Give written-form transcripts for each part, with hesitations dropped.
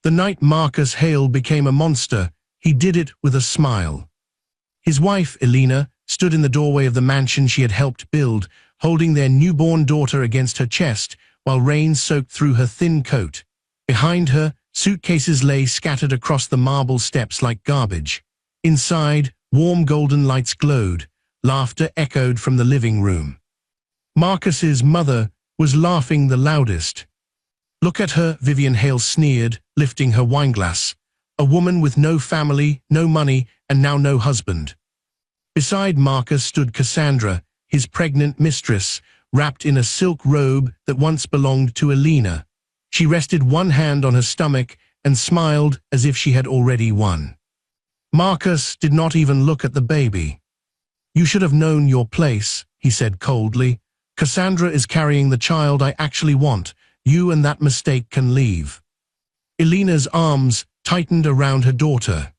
The night Marcus Hale became a monster, he did it with a smile. His wife, Elena, stood in the doorway of the mansion she had helped build, holding their newborn daughter against her chest, while rain soaked through her thin coat. Behind her, suitcases lay scattered across the marble steps like garbage. Inside, warm golden lights glowed. Laughter echoed from the living room. Marcus's mother was laughing the loudest. "Look at her," Vivian Hale sneered, lifting her wineglass. "A woman with no family, no money, and now no husband." Beside Marcus stood Cassandra, his pregnant mistress, wrapped in a silk robe that once belonged to Elena. She rested one hand on her stomach and smiled as if she had already won. Marcus did not even look at the baby. "You should have known your place," he said coldly. "Cassandra is carrying the child I actually want. You and that mistake can leave." Elena's arms tightened around her daughter.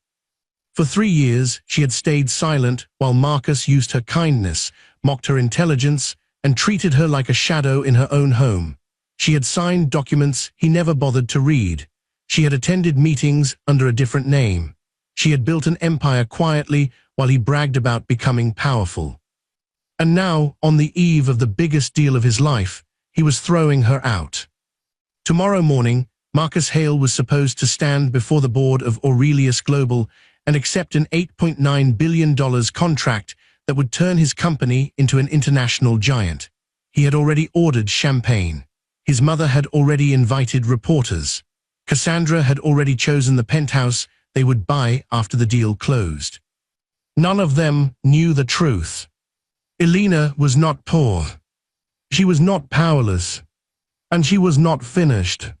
For 3 years, she had stayed silent while Marcus used her kindness, mocked her intelligence, and treated her like a shadow in her own home. She had signed documents he never bothered to read. She had attended meetings under a different name. She had built an empire quietly while he bragged about becoming powerful. And now, on the eve of the biggest deal of his life, he was throwing her out. Tomorrow morning, Marcus Hale was supposed to stand before the board of Aurelius Global and accept an $8.9 billion contract that would turn his company into an international giant. He had already ordered champagne. His mother had already invited reporters. Cassandra had already chosen the penthouse they would buy after the deal closed. None of them knew the truth. Elena was not poor. She was not powerless. And she was not finished.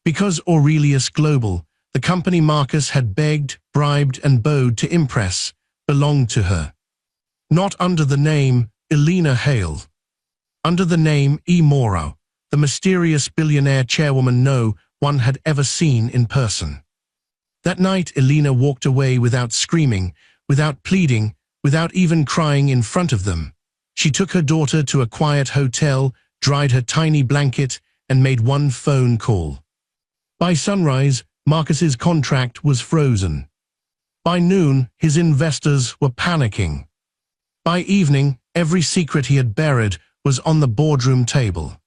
Because Aurelius Global, the company Marcus had begged, bribed, and bowed to impress, belonged to her. Not under the name Elena Hale. Under the name E. Morrow, the mysterious billionaire chairwoman no one had ever seen in person. That night Elena walked away without screaming, without pleading, without even crying in front of them. She took her daughter to a quiet hotel, dried her tiny blanket, and made one phone call. By sunrise, Marcus's contract was frozen. By noon, his investors were panicking. By evening, every secret he had buried was on the boardroom table.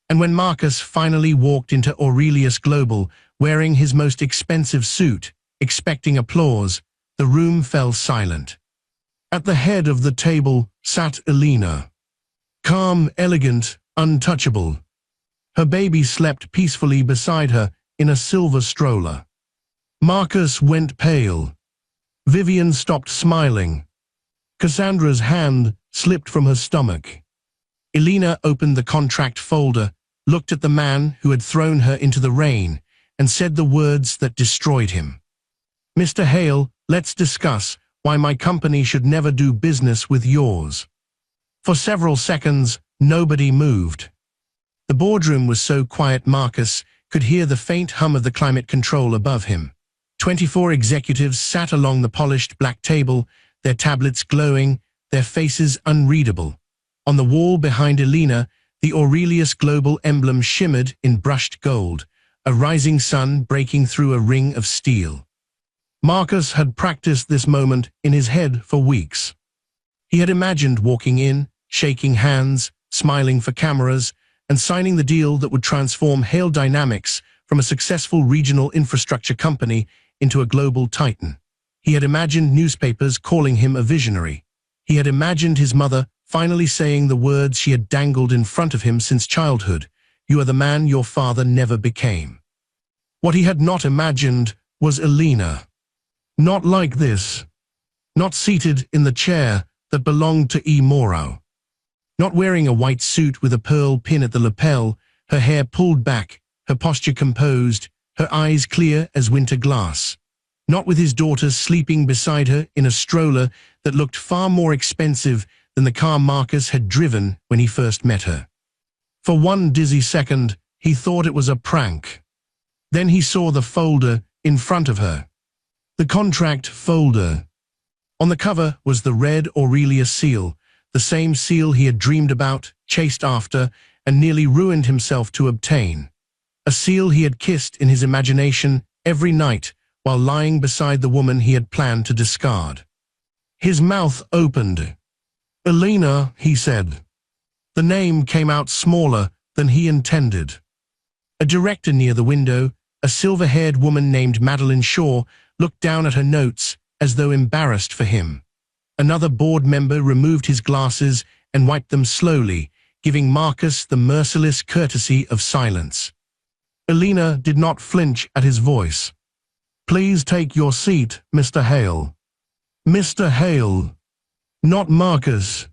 And when Marcus finally walked into Aurelius Global, wearing his most expensive suit, expecting applause, the room fell silent. At the head of the table sat Elena. Calm, elegant, untouchable. Her baby slept peacefully beside her in a silver stroller. Marcus went pale. Vivian stopped smiling. Cassandra's hand slipped from her stomach. Elena opened the contract folder, looked at the man who had thrown her into the rain, and said the words that destroyed him. "Mr. Hale, let's discuss why my company should never do business with yours." For several seconds, nobody moved. The boardroom was so quiet Marcus could hear the faint hum of the climate control above him. 24 executives sat along the polished black table, their tablets glowing, their faces unreadable. On the wall behind Elena, the Aurelius Global emblem shimmered in brushed gold, a rising sun breaking through a ring of steel. Marcus had practiced this moment in his head for weeks. He had imagined walking in, shaking hands, smiling for cameras, and signing the deal that would transform Hale Dynamics from a successful regional infrastructure company into a global titan. He had imagined newspapers calling him a visionary. He had imagined his mother finally saying the words she had dangled in front of him since childhood, "You are the man your father never became." What he had not imagined was Elena. Not like this. Not seated in the chair that belonged to E. Morrow. Not wearing a white suit with a pearl pin at the lapel, her hair pulled back, her posture composed, her eyes clear as winter glass. Not with his daughter sleeping beside her in a stroller that looked far more expensive than the car Marcus had driven when he first met her. For one dizzy second, he thought it was a prank. Then he saw the folder in front of her. The contract folder. On the cover was the red Aurelius seal, the same seal he had dreamed about, chased after, and nearly ruined himself to obtain. a seal he had kissed in his imagination every night while lying beside the woman he had planned to discard. His mouth opened. "Elena," he said. The name came out smaller than he intended. A director near the window, a silver-haired woman named Madeline Shaw, looked down at her notes as though embarrassed for him. Another board member removed his glasses and wiped them slowly, giving Marcus the merciless courtesy of silence. Elena did not flinch at his voice. "Please take your seat, Mr. Hale." Mr. Hale. Not Marcus.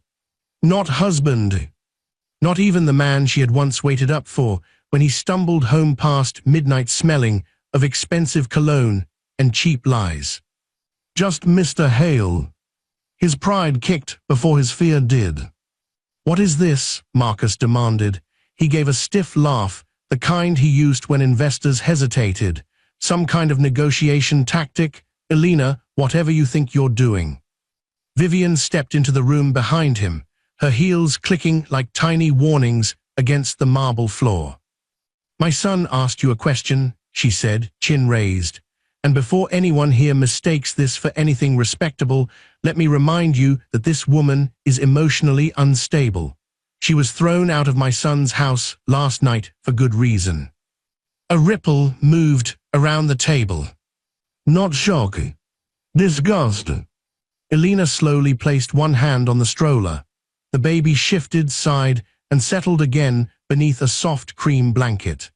Not husband. Not even the man she had once waited up for when he stumbled home past midnight smelling of expensive cologne and cheap lies. Just Mr. Hale. His pride kicked before his fear did. "What is this?" Marcus demanded. He gave a stiff laugh, the kind he used when investors hesitated. "Some kind of negotiation tactic? Elena, whatever you think you're doing." Vivian stepped into the room behind him, her heels clicking like tiny warnings against the marble floor. "My son asked you a question," she said, chin raised. "And before anyone here mistakes this for anything respectable, let me remind you that this woman is emotionally unstable. She was thrown out of my son's house last night for good reason." A ripple moved around the table. "Not shock. Disgust." Elena slowly placed one hand on the stroller. The baby shifted, sighed, and settled again beneath a soft cream blanket.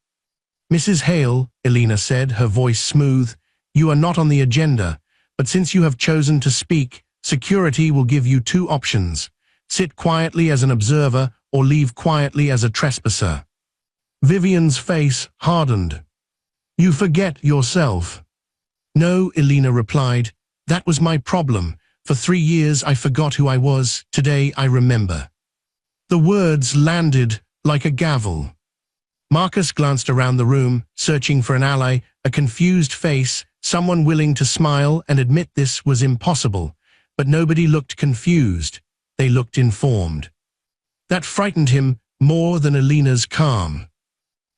"Mrs. Hale," Elena said, her voice smooth, "you are not on the agenda, but since you have chosen to speak, security will give you two options. Sit quietly as an observer or leave quietly as a trespasser." Vivian's face hardened. "You forget yourself." "No," Elena replied, "that was my problem. For 3 years I forgot who I was. Today I remember." The words landed like a gavel. Marcus glanced around the room, searching for an ally, a confused face, someone willing to smile and admit this was impossible. But nobody looked confused. They looked informed. That frightened him more than Elena's calm.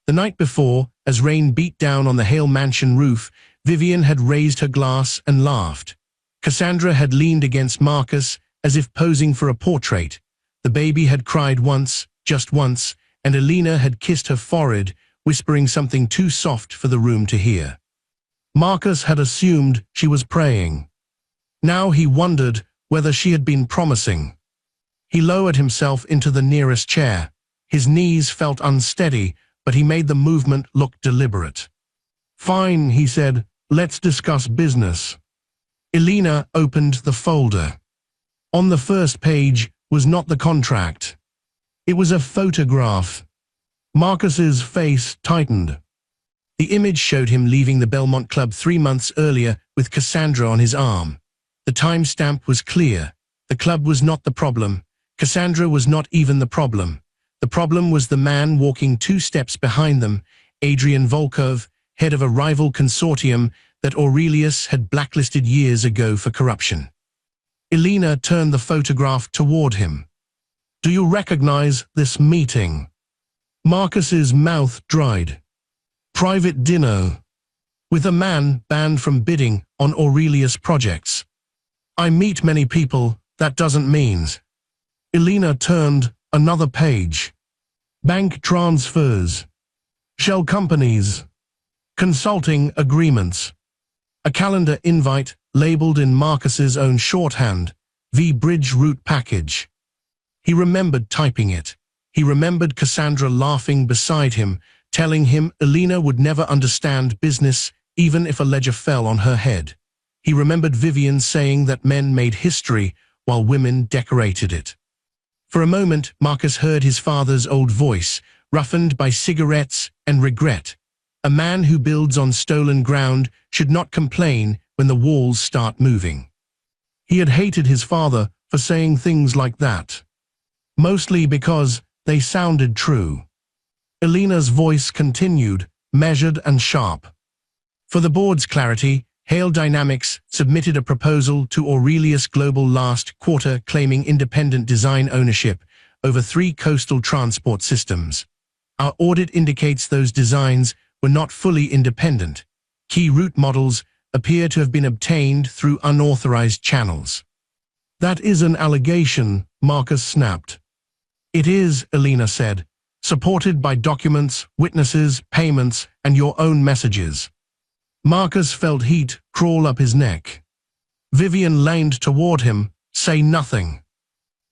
The night before, as rain beat down on the Hale mansion roof, Vivian had raised her glass and laughed. Cassandra had leaned against Marcus as if posing for a portrait. The baby had cried once, just once, and Elena had kissed her forehead, whispering something too soft for the room to hear. Marcus had assumed she was praying. Now he wondered whether she had been promising. He lowered himself into the nearest chair. His knees felt unsteady, but he made the movement look deliberate. "Fine," he said, "let's discuss business." Elena opened the folder. On the first page was not the contract. It was a photograph. Marcus's face tightened. The image showed him leaving the Belmont Club 3 months earlier with Cassandra on his arm. The timestamp was clear. The club was not the problem. Cassandra was not even the problem. The problem was the man walking 2 steps behind them, Adrian Volkov, head of a rival consortium that Aurelius had blacklisted years ago for corruption. Elena turned the photograph toward him. "Do you recognize this meeting?" Marcus's mouth dried. "Private dinner with a man banned from bidding on Aurelius projects. I meet many people, that doesn't mean." Elena turned another page. "Bank transfers, shell companies, consulting agreements." A calendar invite labeled in Marcus's own shorthand, "V Bridge Route Package." He remembered typing it. He remembered Cassandra laughing beside him, telling him Elena would never understand business even if a ledger fell on her head. He remembered Vivian saying that men made history while women decorated it. For a moment, Marcus heard his father's old voice, roughened by cigarettes and regret. A man who builds on stolen ground should not complain when the walls start moving. He had hated his father for saying things like that, mostly because they sounded true. Elena's voice continued, measured and sharp. For the board's clarity, Hale Dynamics submitted a proposal to Aurelius Global last quarter claiming independent design ownership over 3 coastal transport systems. Our audit indicates those designs were not fully independent. Key route models appear to have been obtained through unauthorized channels. That is an allegation, Marcus snapped. It is, Elena said, supported by documents, witnesses, payments, and your own messages. Marcus felt heat crawl up his neck. Vivian leaned toward him, say nothing.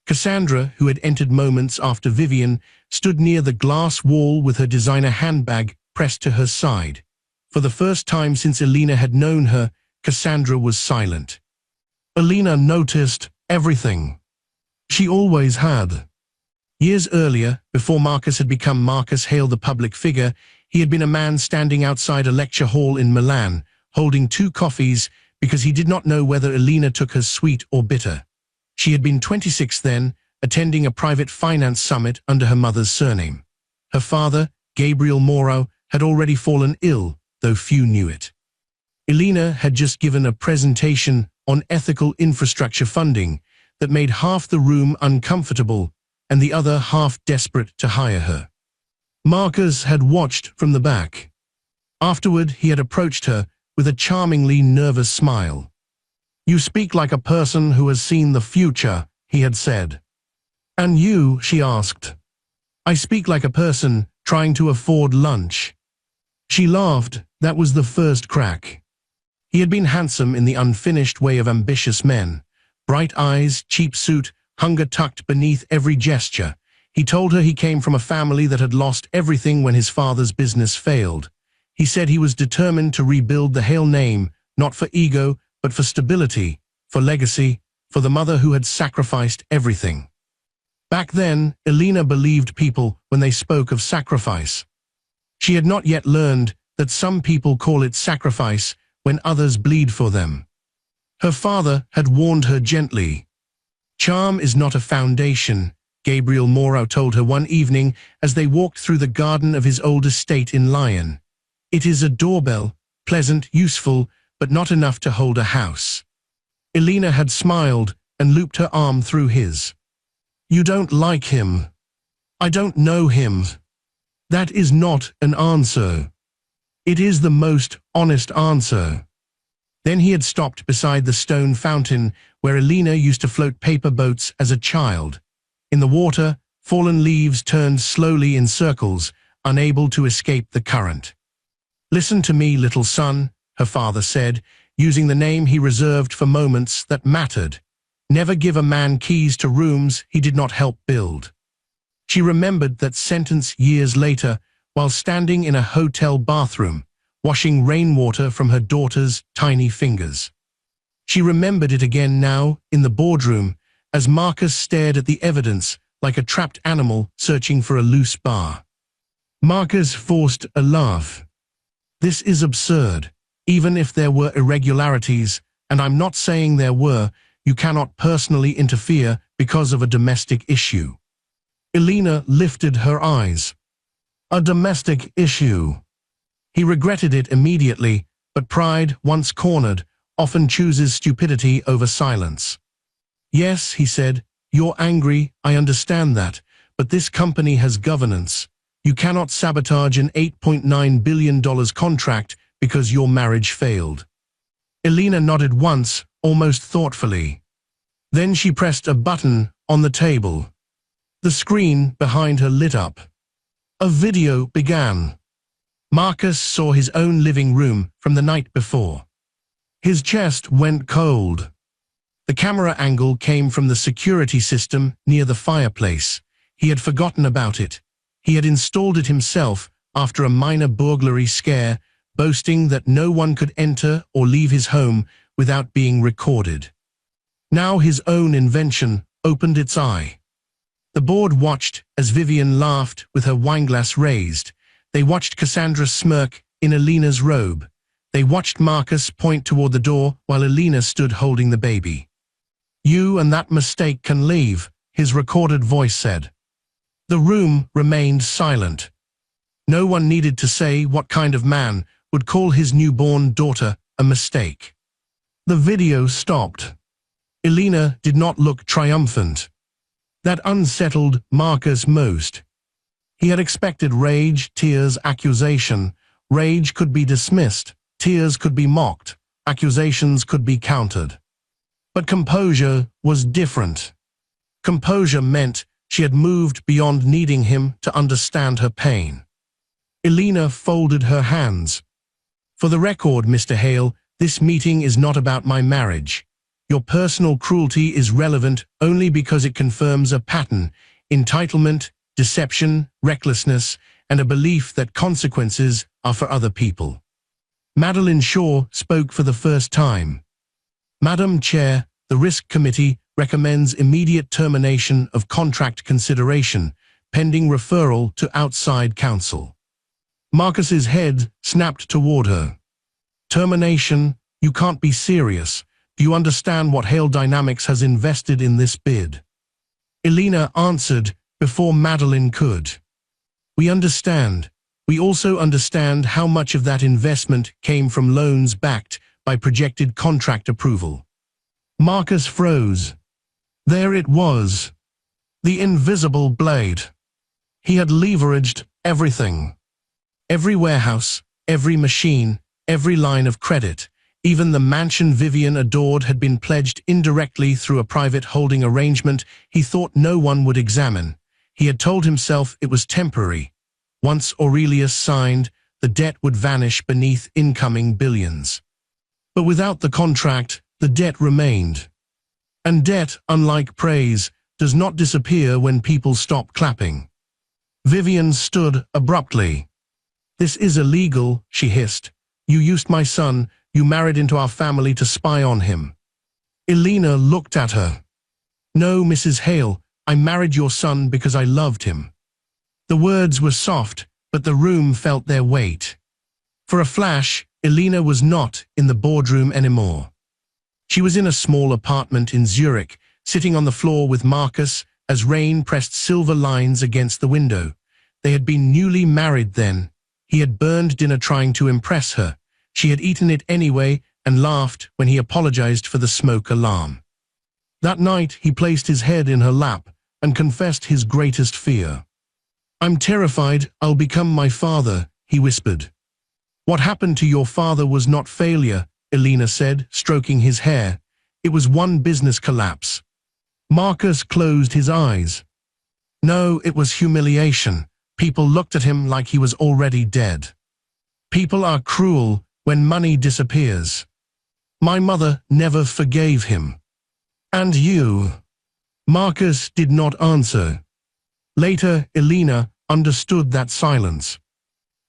Cassandra, who had entered moments after Vivian, stood near the glass wall with her designer handbag pressed to her side. For the first time since Elena had known her, Cassandra was silent. Elena noticed everything. She always had. Years earlier, before Marcus had become Marcus Hale the public figure, he had been a man standing outside a lecture hall in Milan, holding 2 coffees because he did not know whether Elena took hers sweet or bitter. She had been 26 then, attending a private finance summit under her mother's surname. Her father, Gabriel Moro, had already fallen ill, though few knew it. Elena had just given a presentation on ethical infrastructure funding that made half the room uncomfortable and the other half desperate to hire her. Marcus had watched from the back. Afterward, he had approached her with a charmingly nervous smile. "You speak like a person who has seen the future," he had said. "And you?" she asked. "I speak like a person trying to afford lunch." She laughed. That was the first crack. He had been handsome in the unfinished way of ambitious men. Bright eyes, cheap suit, hunger tucked beneath every gesture. He told her he came from a family that had lost everything when his father's business failed. He said he was determined to rebuild the Hale name, not for ego, but for stability, for legacy, for the mother who had sacrificed everything. Back then, Elena believed people when they spoke of sacrifice. She had not yet learned that some people call it sacrifice when others bleed for them. Her father had warned her gently. "Charm is not a foundation," Gabriel Moro told her one evening as they walked through the garden of his old estate in Lyon. "It is a doorbell, pleasant, useful, but not enough to hold a house." Elena had smiled and looped her arm through his. "You don't like him." "I don't know him." "That is not an answer." "It is the most honest answer." Then he had stopped beside the stone fountain where Elena used to float paper boats as a child. In the water, fallen leaves turned slowly in circles, unable to escape the current. "Listen to me, little son," her father said, using the name he reserved for moments that mattered. "Never give a man keys to rooms he did not help build." She remembered that sentence years later while standing in a hotel bathroom, washing rainwater from her daughter's tiny fingers. She remembered it again now, in the boardroom, as Marcus stared at the evidence like a trapped animal searching for a loose bar. Marcus forced a laugh. "This is absurd. Even if there were irregularities, and I'm not saying there were, you cannot personally interfere because of a domestic issue." Elena lifted her eyes. "A domestic issue." He regretted it immediately, but pride, once cornered, often chooses stupidity over silence. "Yes," he said, "you're angry, I understand that, but this company has governance. You cannot sabotage an $8.9 billion contract because your marriage failed." Elena nodded once, almost thoughtfully. Then she pressed a button on the table. The screen behind her lit up. A video began. Marcus saw his own living room from the night before. His chest went cold. The camera angle came from the security system near the fireplace. He had forgotten about it. He had installed it himself after a minor burglary scare, boasting that no one could enter or leave his home without being recorded. Now his own invention opened its eye. The board watched as Vivian laughed with her wineglass raised. They watched Cassandra smirk in Elena's robe. They watched Marcus point toward the door while Elena stood holding the baby. "You and that mistake can leave," his recorded voice said. The room remained silent. No one needed to say what kind of man would call his newborn daughter a mistake. The video stopped. Elena did not look triumphant. That unsettled Marcus most. He had expected rage, tears, accusation, Rage could be dismissed, tears could be mocked, accusations could be countered. But composure was different. Composure meant she had moved beyond needing him to understand her pain. Elena folded her hands. For the record, Mr. Hale, this meeting is not about my marriage. Your personal cruelty is relevant only because it confirms a pattern: entitlement, deception, recklessness, and a belief that consequences are for other people. Madeline Shaw spoke for the first time. Madam Chair, the Risk Committee recommends immediate termination of contract consideration, pending referral to outside counsel. Marcus's head snapped toward her. Termination? You can't be serious. Do you understand what Hale Dynamics has invested in this bid? Elena answered before Madeline could. We understand. We also understand how much of that investment came from loans backed by projected contract approval. Marcus froze. There it was. The invisible blade. He had leveraged everything. Every warehouse, every machine, every line of credit. Even the mansion Vivian adored had been pledged indirectly through a private holding arrangement he thought no one would examine. He had told himself it was temporary. Once Aurelius signed, the debt would vanish beneath incoming billions. But without the contract, the debt remained. And debt, unlike praise, does not disappear when people stop clapping. Vivian stood abruptly. This is illegal, she hissed. You used my son. You married into our family to spy on him. Elena looked at her. No, Mrs. Hale, I married your son because I loved him. The words were soft, but the room felt their weight. For a flash, Elena was not in the boardroom anymore. She was in a small apartment in Zurich, sitting on the floor with Marcus as rain pressed silver lines against the window. They had been newly married then. He had burned dinner trying to impress her. She had eaten it anyway and laughed when he apologized for the smoke alarm. That night he placed his head in her lap and confessed his greatest fear. I'm terrified I'll become my father, he whispered. What happened to your father was not failure, Elena said, stroking his hair. It was one business collapse. Marcus closed his eyes. No, it was humiliation. People looked at him like he was already dead. People are cruel when money disappears. My mother never forgave him. And you? Marcus did not answer. Later, Elena understood that silence.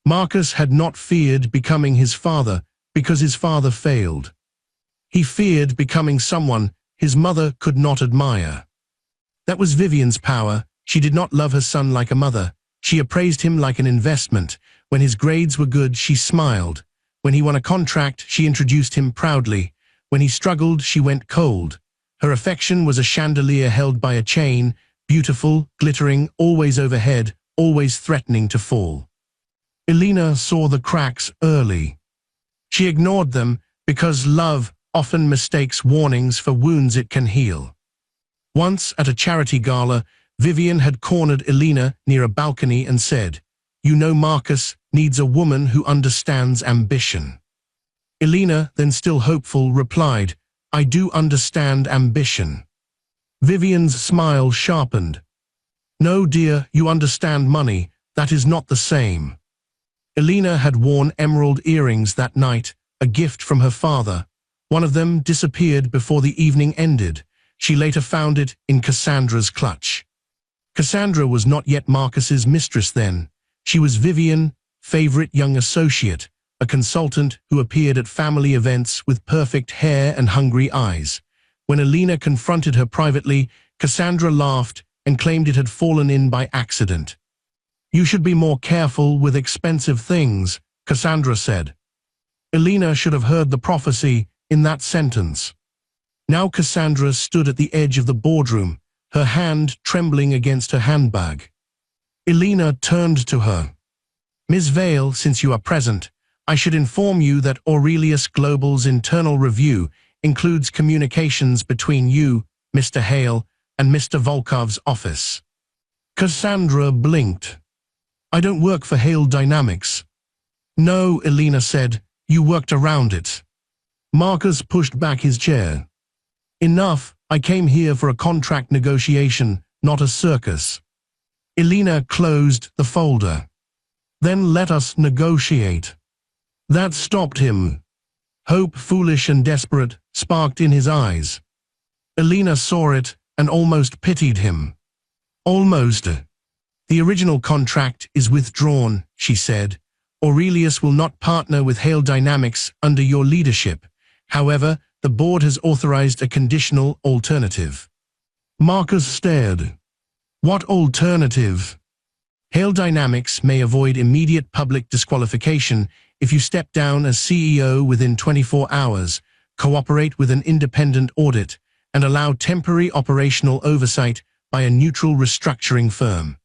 Marcus had not feared becoming his father because his father failed. He feared becoming someone his mother could not admire. That was Vivian's power. She did not love her son like a mother. She appraised him like an investment. When his grades were good, she smiled. When he won a contract, she introduced him proudly. When he struggled, she went cold. Her affection was a chandelier held by a chain, beautiful, glittering, always overhead, always threatening to fall. Elena saw the cracks early. She ignored them because love often mistakes warnings for wounds it can heal. Once at a charity gala, Vivian had cornered Elena near a balcony and said, "You know Marcus needs a woman who understands ambition." Elena, then still hopeful, replied, "I do understand ambition." Vivian's smile sharpened. "No, dear, you understand money. That is not the same." Elena had worn emerald earrings that night, a gift from her father. One of them disappeared before the evening ended. She later found it in Cassandra's clutch. Cassandra was not yet Marcus's mistress then. She was Vivian's favorite young associate, a consultant who appeared at family events with perfect hair and hungry eyes. When Elena confronted her privately, Cassandra laughed and claimed it had fallen in by accident. "You should be more careful with expensive things," Cassandra said. Elena should have heard the prophecy in that sentence. Now Cassandra stood at the edge of the boardroom, her hand trembling against her handbag. Elena turned to her. "Ms. Vale, since you are present, I should inform you that Aurelius Global's internal review includes communications between you, Mr. Hale, and Mr. Volkov's office." Cassandra blinked. "I don't work for Hale Dynamics." No, Elena said, you worked around it. Marcus pushed back his chair. Enough, I came here for a contract negotiation, not a circus. Elena closed the folder. Then let us negotiate. That stopped him. Hope, foolish and desperate, sparked in his eyes. Elena saw it and almost pitied him. Almost. The original contract is withdrawn, she said. Aurelius will not partner with Hale Dynamics under your leadership. However, the board has authorized a conditional alternative. Marcus stared. What alternative? Hale Dynamics may avoid immediate public disqualification if you step down as CEO within 24 hours, cooperate with an independent audit, and allow temporary operational oversight by a neutral restructuring firm.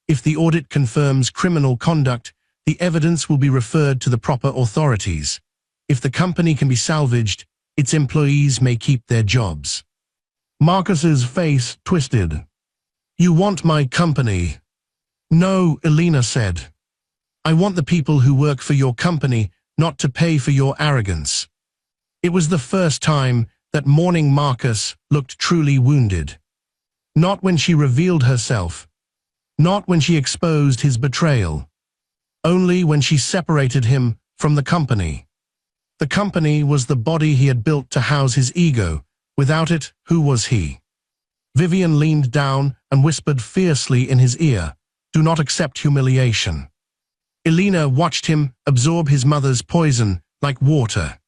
If the audit confirms criminal conduct, the evidence will be referred to the proper authorities. If the company can be salvaged, its employees may keep their jobs. Marcus's face twisted. You want my company? No, Elena said. I want the people who work for your company not to pay for your arrogance. It was the first time that morning Marcus looked truly wounded. Not when she revealed herself. Not when she exposed his betrayal. Only when she separated him from the company. The company was the body he had built to house his ego. Without it, who was he? Vivian leaned down and whispered fiercely in his ear, "Do not accept humiliation." Elena watched him absorb his mother's poison like water.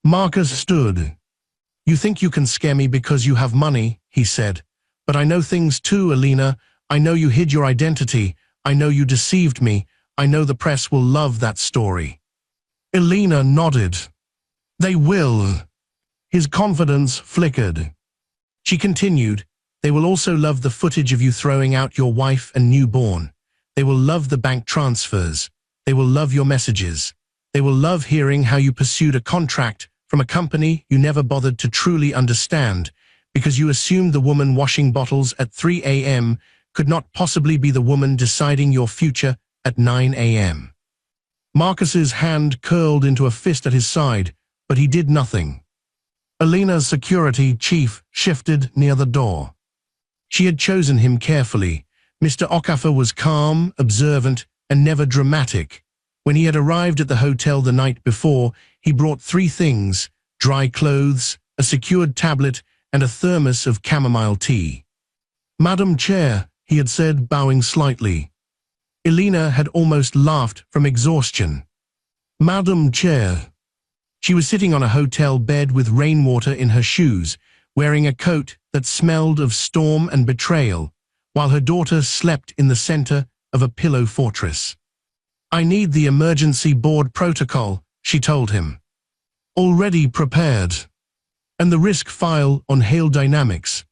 Marcus stood. You think you can scare me because you have money, he said. But I know things too, Elena. I know you hid your identity. I know you deceived me. I know the press will love that story. Elena nodded. They will. His confidence flickered. She continued, they will also love the footage of you throwing out your wife and newborn. They will love the bank transfers. They will love your messages. They will love hearing how you pursued a contract from a company you never bothered to truly understand because you assumed the woman washing bottles at 3 a.m. could not possibly be the woman deciding your future at 9 a.m. Marcus's hand curled into a fist at his side, but he did nothing. Elena's security chief shifted near the door. She had chosen him carefully. Mr. Okafor was calm, observant, and never dramatic. When he had arrived at the hotel the night before, he brought 3 things: dry clothes, a secured tablet, and a thermos of chamomile tea. Madam Chair, he had said, bowing slightly. Elena had almost laughed from exhaustion. Madam Chair. She was sitting on a hotel bed with rainwater in her shoes, wearing a coat that smelled of storm and betrayal, while her daughter slept in the center of a pillow fortress. I need the emergency board protocol, she told him. Already prepared. And the risk file on Hale Dynamics.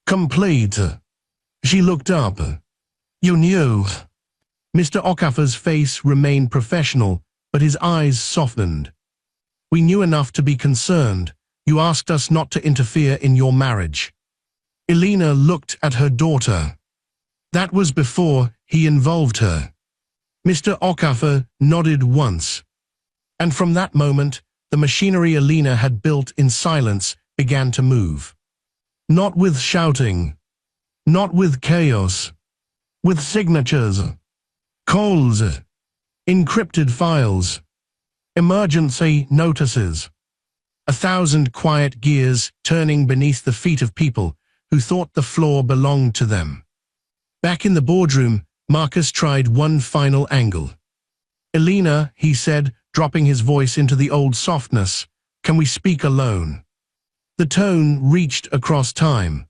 Complete. She looked up. You knew. Mr. Okafor's face remained professional, but his eyes softened. We knew enough to be concerned. You asked us not to interfere in your marriage. Elena looked at her daughter. That was before he involved her. Mr. Okafor nodded once. And from that moment, the machinery Elena had built in silence began to move. Not with shouting. Not with chaos. With signatures. Calls. Encrypted files. Emergency notices. 1,000 quiet gears turning beneath the feet of people who thought the floor belonged to them. Back in the boardroom, Marcus tried one final angle. Elena, he said, dropping his voice into the old softness, can we speak alone? The tone reached across time.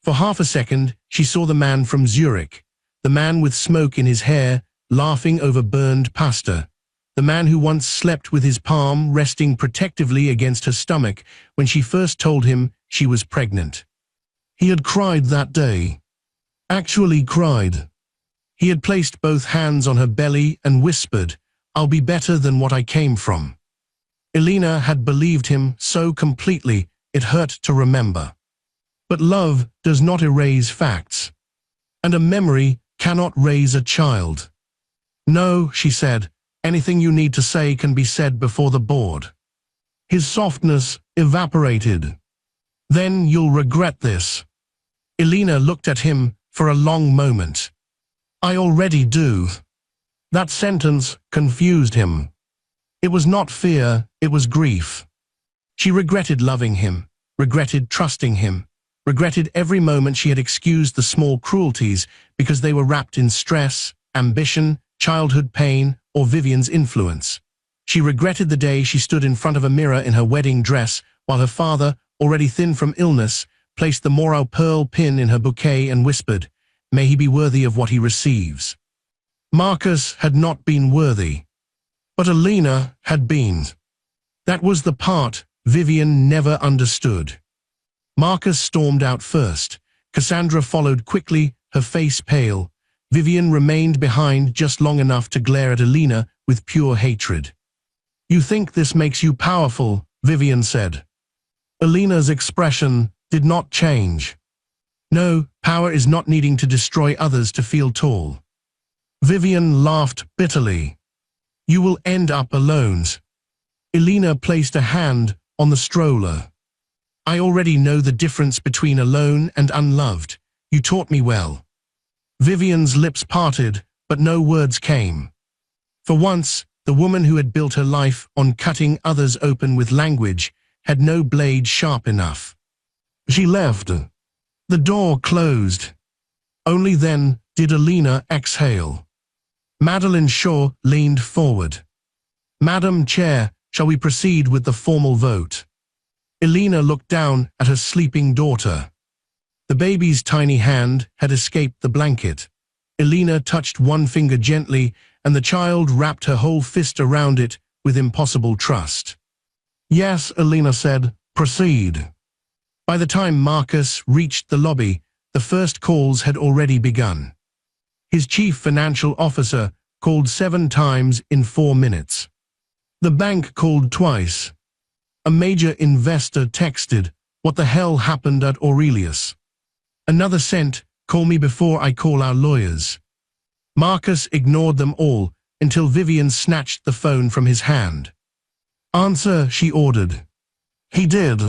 For half a second, she saw the man from Zurich, the man with smoke in his hair, laughing over burned pasta, the man who once slept with his palm resting protectively against her stomach when she first told him she was pregnant. He had cried that day. Actually cried. He had placed both hands on her belly and whispered, I'll be better than what I came from. Elena had believed him so completely it hurt to remember. But love does not erase facts. And a memory cannot raise a child. No, she said, Anything you need to say can be said before the board. His softness evaporated. Then you'll regret this. Elena looked at him for a long moment. I already do. That sentence confused him. It was not fear, it was grief. She regretted loving him, regretted trusting him, regretted every moment she had excused the small cruelties because they were wrapped in stress, ambition, childhood pain, or Vivian's influence. She regretted the day she stood in front of a mirror in her wedding dress while her father, already thin from illness, placed the Morau pearl pin in her bouquet and whispered, "May he be worthy of what he receives." Marcus had not been worthy, but Elena had been. That was the part Vivian never understood. Marcus stormed out first. Cassandra followed quickly, her face pale. Vivian remained behind just long enough to glare at Elena with pure hatred. "You think this makes you powerful," Vivian said. Elena's expression did not change. "No, power is not needing to destroy others to feel tall." Vivian laughed bitterly. "You will end up alone." Elena placed a hand on the stroller. "I already know the difference between alone and unloved. You taught me well." Vivian's lips parted, but no words came. For once, the woman who had built her life on cutting others open with language had no blade sharp enough. She left. The door closed. Only then did Elena exhale. Madeline Shaw leaned forward. "Madam Chair, shall we proceed with the formal vote?" Elena looked down at her sleeping daughter. The baby's tiny hand had escaped the blanket. Elena touched one finger gently, and the child wrapped her whole fist around it with impossible trust. "Yes," Elena said, "proceed." By the time Marcus reached the lobby, the first calls had already begun. His chief financial officer called 7 times in 4 minutes. The bank called twice. A major investor texted, "What the hell happened at Aurelius?" Another sent, "Call me before I call our lawyers." Marcus ignored them all until Vivian snatched the phone from his hand. "Answer," she ordered. He did.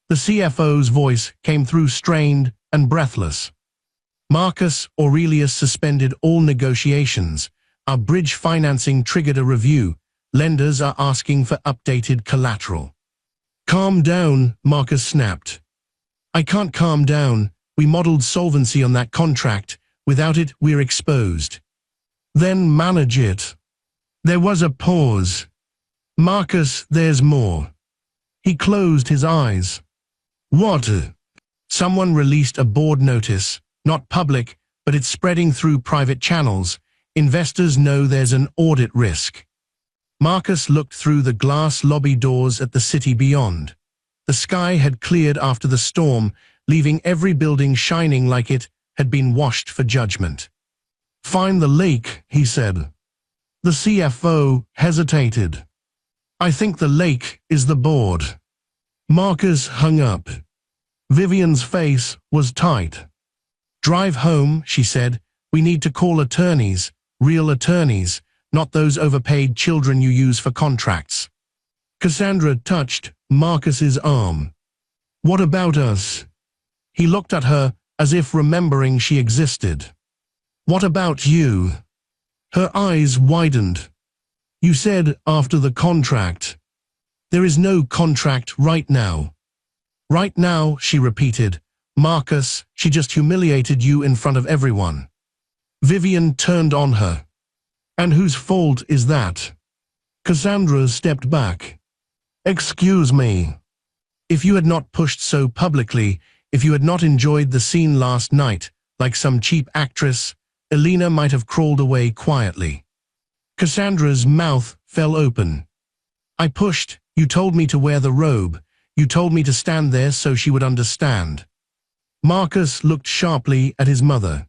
The CFO's voice came through strained and breathless. "Marcus, Aurelius suspended all negotiations. Our bridge financing triggered a review. Lenders are asking for updated collateral." "Calm down," Marcus snapped. "I can't calm down. We modeled solvency on that contract. Without it, we're exposed." "Then manage it." There was a pause. "Marcus, there's more." He closed his eyes. "What?" Someone released a board notice, not public, but it's spreading through private channels. Investors know there's an audit risk. Marcus looked through the glass lobby doors at the city beyond. The sky had cleared after the storm, leaving every building shining like it had been washed for judgment. "Find the lake," he said. The CFO hesitated. "I think the lake is the board." Marcus hung up. Vivian's face was tight. "Drive home," she said. "We need to call attorneys, real attorneys, not those overpaid children you use for contracts." Cassandra touched Marcus's arm. "What about us?" He looked at her as if remembering she existed. "What about you?" Her eyes widened. "You said after the contract." "There is no contract right now." "Right now," she repeated. "Marcus, she just humiliated you in front of everyone." Vivian turned on her. "And whose fault is that?" Cassandra stepped back. "Excuse me. If you had not pushed so publicly, if you had not enjoyed the scene last night, like some cheap actress, Elena might have crawled away quietly." Cassandra's mouth fell open. "I pushed. You told me to wear the robe. You told me to stand there so she would understand." Marcus looked sharply at his mother.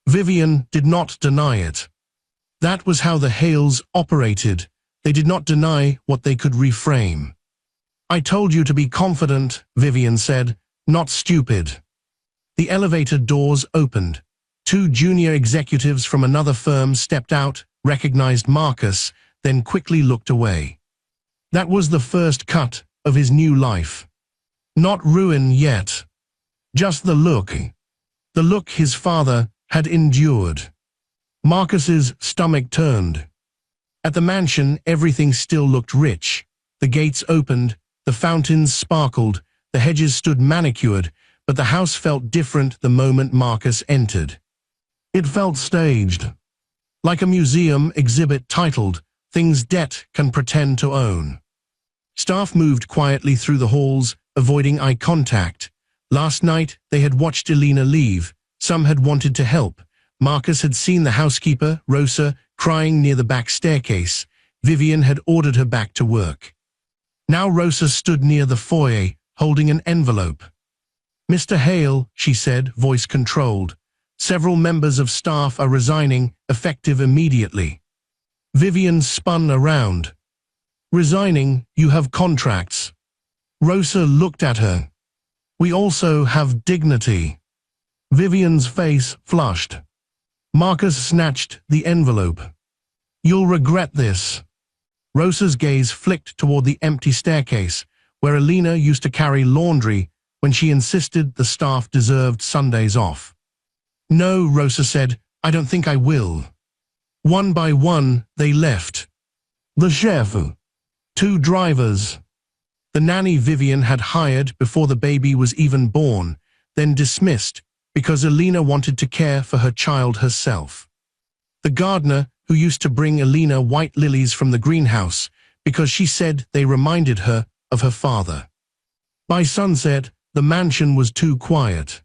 Vivian did not deny it. That was how the Hales operated. They did not deny what they could reframe. "I told you to be confident," Vivian said, "not stupid." The elevator doors opened. 2 junior executives from another firm stepped out, recognized Marcus, then quickly looked away. That was the first cut of his new life. Not ruin yet. Just the look. The look his father had endured. Marcus's stomach turned. At the mansion, everything still looked rich. The gates opened, the fountains sparkled, the hedges stood manicured, but the house felt different the moment Marcus entered. It felt staged. Like a museum exhibit titled, "Things Debt Can Pretend to Own." Staff moved quietly through the halls, avoiding eye contact. Last night, they had watched Elena leave. Some had wanted to help. Marcus had seen the housekeeper, Rosa, crying near the back staircase. Vivian had ordered her back to work. Now Rosa stood near the foyer, holding an envelope. "Mr. Hale," she said, voice controlled. "Several members of staff are resigning, effective immediately." Vivian spun around. "Resigning? You have contracts." Rosa looked at her. "We also have dignity." Vivian's face flushed. Marcus snatched the envelope. "You'll regret this." Rosa's gaze flicked toward the empty staircase, where Elena used to carry laundry when she insisted the staff deserved Sundays off. "No," Rosa said, "I don't think I will." One by one, they left. The chef, 2 drivers, the nanny Vivian had hired before the baby was even born, then dismissed because Elena wanted to care for her child herself. The gardener who used to bring Elena white lilies from the greenhouse because she said they reminded her of her father. By sunset, the mansion was too quiet.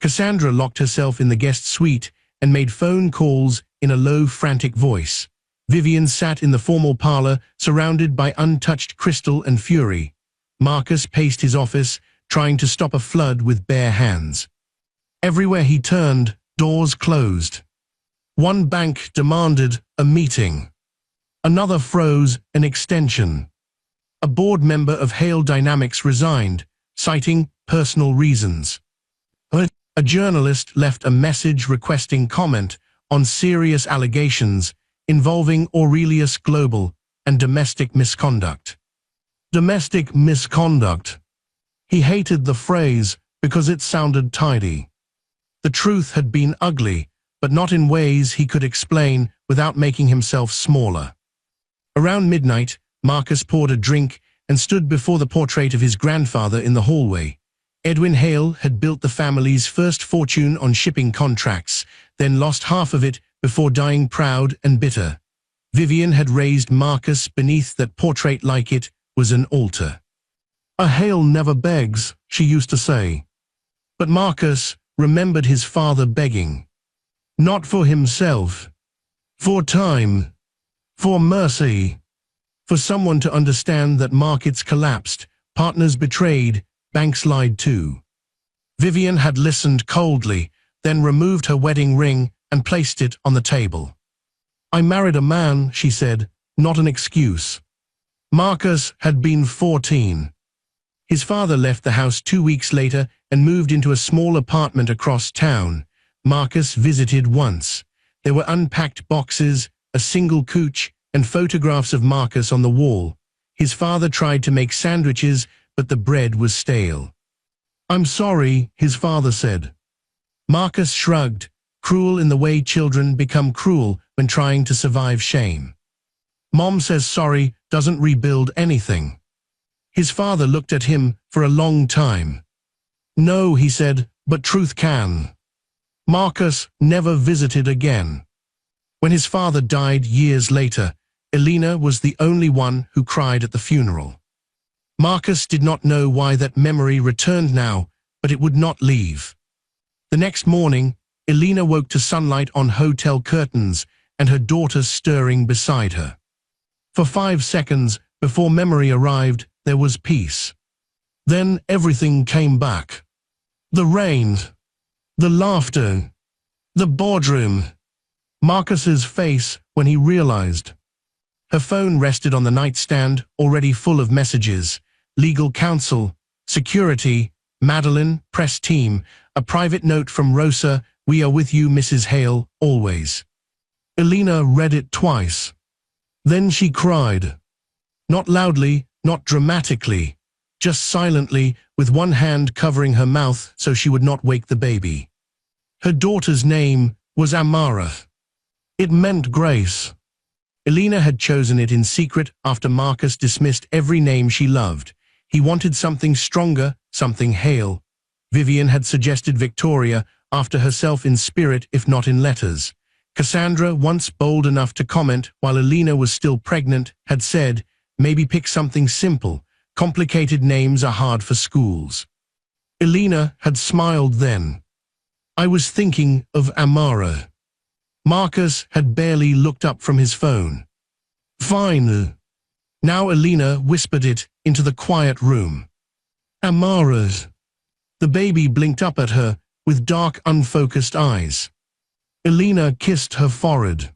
Cassandra locked herself in the guest suite and made phone calls in a low, frantic voice. Vivian sat in the formal parlor, surrounded by untouched crystal and fury. Marcus paced his office, trying to stop a flood with bare hands. Everywhere he turned, doors closed. One bank demanded a meeting. Another froze an extension. A board member of Hale Dynamics resigned, citing personal reasons. A journalist left a message requesting comment on serious allegations involving Aurelius Global and domestic misconduct. Domestic misconduct. He hated the phrase because it sounded tidy. The truth had been ugly, but not in ways he could explain without making himself smaller. Around midnight, Marcus poured a drink and stood before the portrait of his grandfather in the hallway. Edwin Hale had built the family's first fortune on shipping contracts, then lost half of it before dying proud and bitter. Vivian had raised Marcus beneath that portrait like it was an altar. "A Hale never begs," she used to say. But Marcus remembered his father begging. Not for himself. For time. For mercy. For someone to understand that markets collapsed, partners betrayed, banks lied too. Vivian had listened coldly, then removed her wedding ring and placed it on the table. "I married a man," she said, "not an excuse." Marcus had been 14. His father left the house 2 weeks later and moved into a small apartment across town. Marcus visited once. There were unpacked boxes, a single couch, and photographs of Marcus on the wall. His father tried to make sandwiches, but the bread was stale. "I'm sorry," his father said. Marcus shrugged, cruel in the way children become cruel when trying to survive shame. "Mom says sorry doesn't rebuild anything." His father looked at him for a long time. "No," he said, "but truth can." Marcus never visited again. When his father died years later, Elena was the only one who cried at the funeral. Marcus did not know why that memory returned now, but it would not leave. The next morning, Elena woke to sunlight on hotel curtains and her daughter stirring beside her. For 5 seconds before memory arrived, there was peace. Then everything came back. The rain, the laughter, the boardroom. Marcus's face when he realized. Her phone rested on the nightstand, already full of messages. Legal counsel, security, Madeline, press team, a private note from Rosa, "We are with you, Mrs. Hale, always." Elena read it twice. Then she cried. Not loudly, not dramatically, just silently, with one hand covering her mouth so she would not wake the baby. Her daughter's name was Amara. It meant grace. Elena had chosen it in secret after Marcus dismissed every name she loved. He wanted something stronger, something hale. Vivian had suggested Victoria, after herself in spirit if not in letters. Cassandra, once bold enough to comment while Elena was still pregnant, had said, maybe pick something simple. Complicated names are hard for schools. Elena had smiled then. I was thinking of Amara. Marcus had barely looked up from his phone. Fine. Now Elena whispered it into the quiet room. Amara's. The baby blinked up at her with dark, unfocused eyes. Elena kissed her forehead.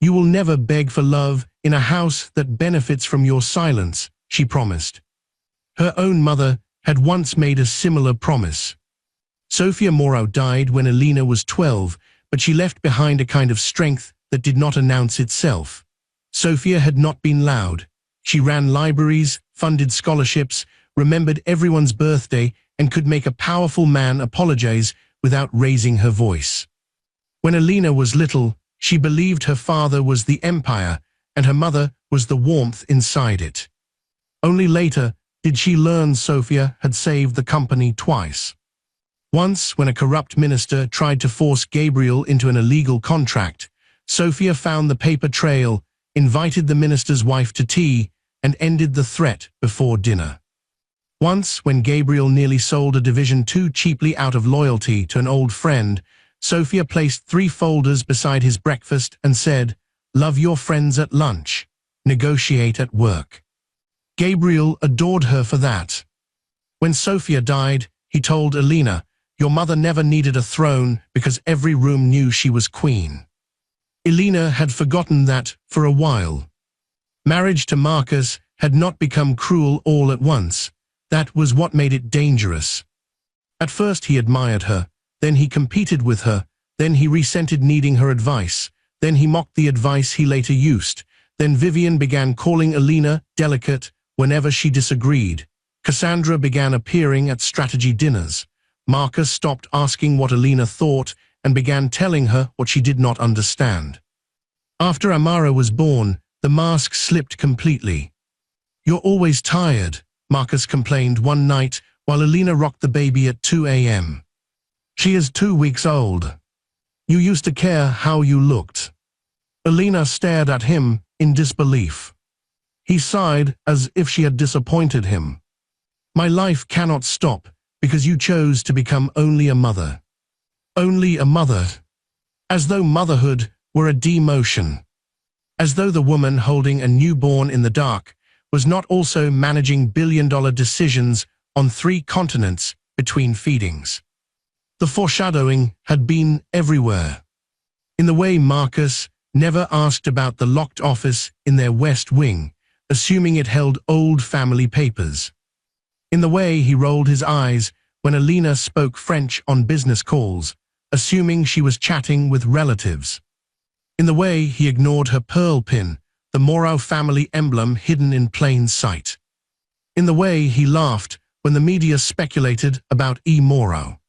You will never beg for love in a house that benefits from your silence, she promised. Her own mother had once made a similar promise. Sophia Morrow died when Elena was 12, but she left behind a kind of strength that did not announce itself. Sophia had not been loud. She ran libraries, funded scholarships, remembered everyone's birthday, and could make a powerful man apologize without raising her voice. When Elena was little, she believed her father was the empire and her mother was the warmth inside it. Only later did she learn Sophia had saved the company twice. Once, when a corrupt minister tried to force Gabriel into an illegal contract, Sophia found the paper trail, invited the minister's wife to tea, and ended the threat before dinner. Once, when Gabriel nearly sold a division too cheaply out of loyalty to an old friend, Sophia placed 3 folders beside his breakfast and said, "Love your friends at lunch, negotiate at work." Gabriel adored her for that. When Sophia died, he told Elena, "Your mother never needed a throne because every room knew she was queen." Elena had forgotten that for a while. Marriage to Marcus had not become cruel all at once. That was what made it dangerous. At first he admired her, then he competed with her, then he resented needing her advice, then he mocked the advice he later used, then Vivian began calling Elena delicate whenever she disagreed. Cassandra began appearing at strategy dinners. Marcus stopped asking what Elena thought and began telling her what she did not understand. After Amara was born, the mask slipped completely. "You're always tired," Marcus complained one night while Elena rocked the baby at 2 a.m. "She is 2 weeks old. You used to care how you looked." Elena stared at him in disbelief. He sighed as if she had disappointed him. "My life cannot stop because you chose to become only a mother." Only a mother. As though motherhood were a demotion. As though the woman holding a newborn in the dark was not also managing billion-dollar decisions on 3 continents between feedings. The foreshadowing had been everywhere. In the way Marcus never asked about the locked office in their West Wing, assuming it held old family papers. In the way he rolled his eyes when Elena spoke French on business calls, assuming she was chatting with relatives. In the way he ignored her pearl pin, the Morrow family emblem hidden in plain sight. In the way he laughed when the media speculated about E. Morrow.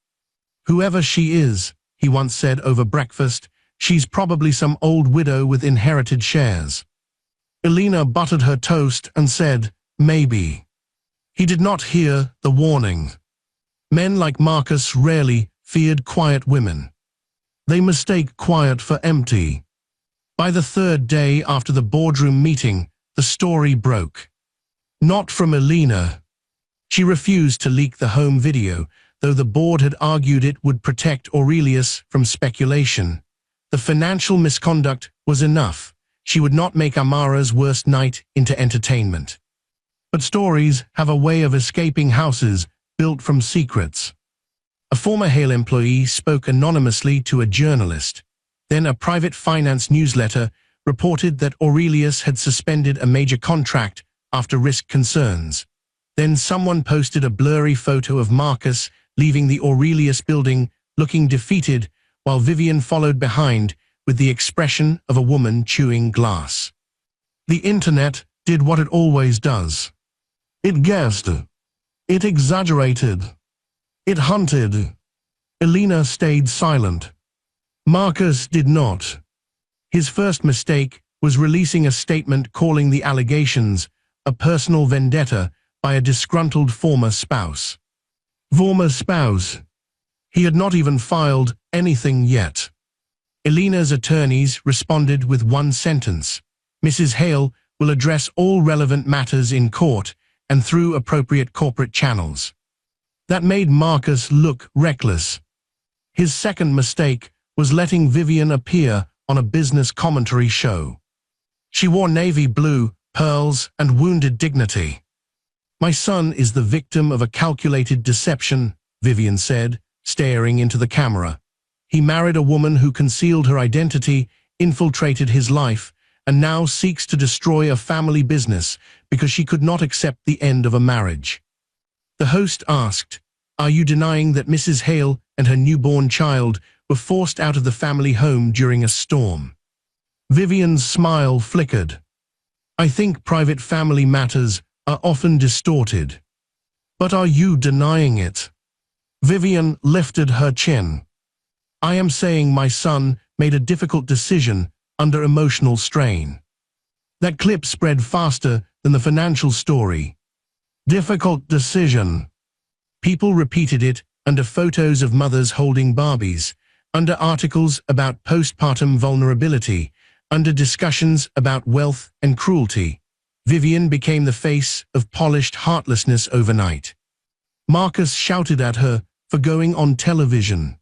"Whoever she is," he once said over breakfast, "she's probably some old widow with inherited shares." Elena buttered her toast and said, "Maybe." He did not hear the warning. Men like Marcus rarely feared quiet women. They mistake quiet for empty. By the 3rd day after the boardroom meeting, the story broke. Not from Elena. She refused to leak the home video, though the board had argued it would protect Aurelius from speculation. The financial misconduct was enough. She would not make Amara's worst night into entertainment. But stories have a way of escaping houses built from secrets. A former Hale employee spoke anonymously to a journalist. Then a private finance newsletter reported that Aurelius had suspended a major contract after risk concerns. Then someone posted a blurry photo of Marcus leaving the Aurelius building looking defeated, while Vivian followed behind with the expression of a woman chewing glass. The internet did what it always does. It guessed. It exaggerated. It hunted. Elena stayed silent. Marcus did not. His first mistake was releasing a statement calling the allegations a personal vendetta by a disgruntled former spouse. Former spouse. He had not even filed anything yet. Elena's attorneys responded with one sentence. Mrs. Hale will address all relevant matters in court and through appropriate corporate channels. That made Marcus look reckless. His second mistake was letting Vivian appear on a business commentary show. She wore navy blue, pearls, and wounded dignity. "My son is the victim of a calculated deception," Vivian said, staring into the camera. "He married a woman who concealed her identity, infiltrated his life, and now seeks to destroy a family business because she could not accept the end of a marriage." The host asked, "Are you denying that Mrs. Hale and her newborn child were forced out of the family home during a storm?" Vivian's smile flickered. "I think private family matters are often distorted. But are you denying it?" Vivian lifted her chin. "I am saying my son made a difficult decision under emotional strain." That clip spread faster than the financial story. Difficult decision. People repeated it under photos of mothers holding Barbies, under articles about postpartum vulnerability, under discussions about wealth and cruelty. Vivian became the face of polished heartlessness overnight. Marcus shouted at her for going on television.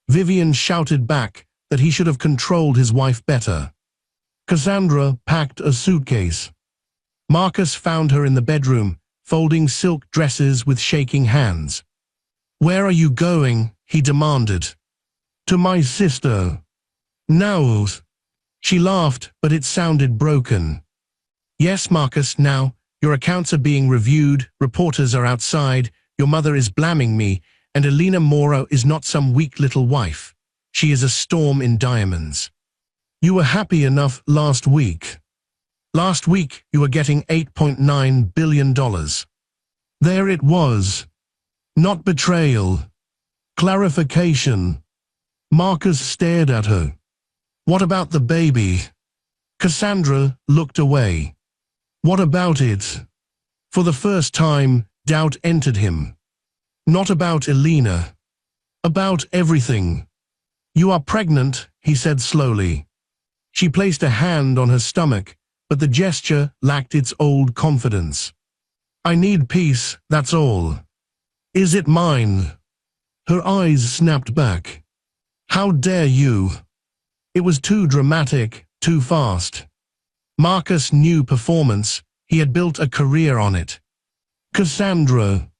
Vivian shouted back that he should have controlled his wife better. Cassandra packed a suitcase. Marcus found her in the bedroom, folding silk dresses with shaking hands. "Where are you going?" he demanded. "To my sister." "Now." She laughed, but it sounded broken. "Yes, Marcus, now. Your accounts are being reviewed, reporters are outside, your mother is blaming me, and Elena Moro is not some weak little wife. She is a storm in diamonds. You were happy enough last week. Last week you were getting $8.9 billion. There it was. Not betrayal. Clarification." Marcus stared at her. "What about the baby?" Cassandra looked away. "What about it?" For the first time, doubt entered him. "Not about Elena. About everything." "You are pregnant," he said slowly. She placed a hand on her stomach, but the gesture lacked its old confidence. "I need peace, that's all." "Is it mine?" Her eyes snapped back. "How dare you?" It was too dramatic, too fast. Marcus knew performance. He had built a career on it. "Cassandra."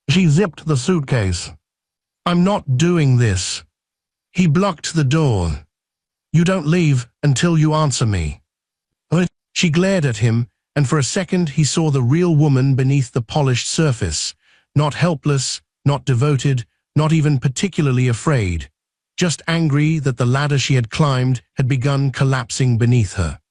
She zipped the suitcase. "I'm not doing this." He blocked the door. "You don't leave until you answer me." She glared at him, and for a second he saw the real woman beneath the polished surface, not helpless, not devoted, not even particularly afraid, just angry that the ladder she had climbed had begun collapsing beneath her.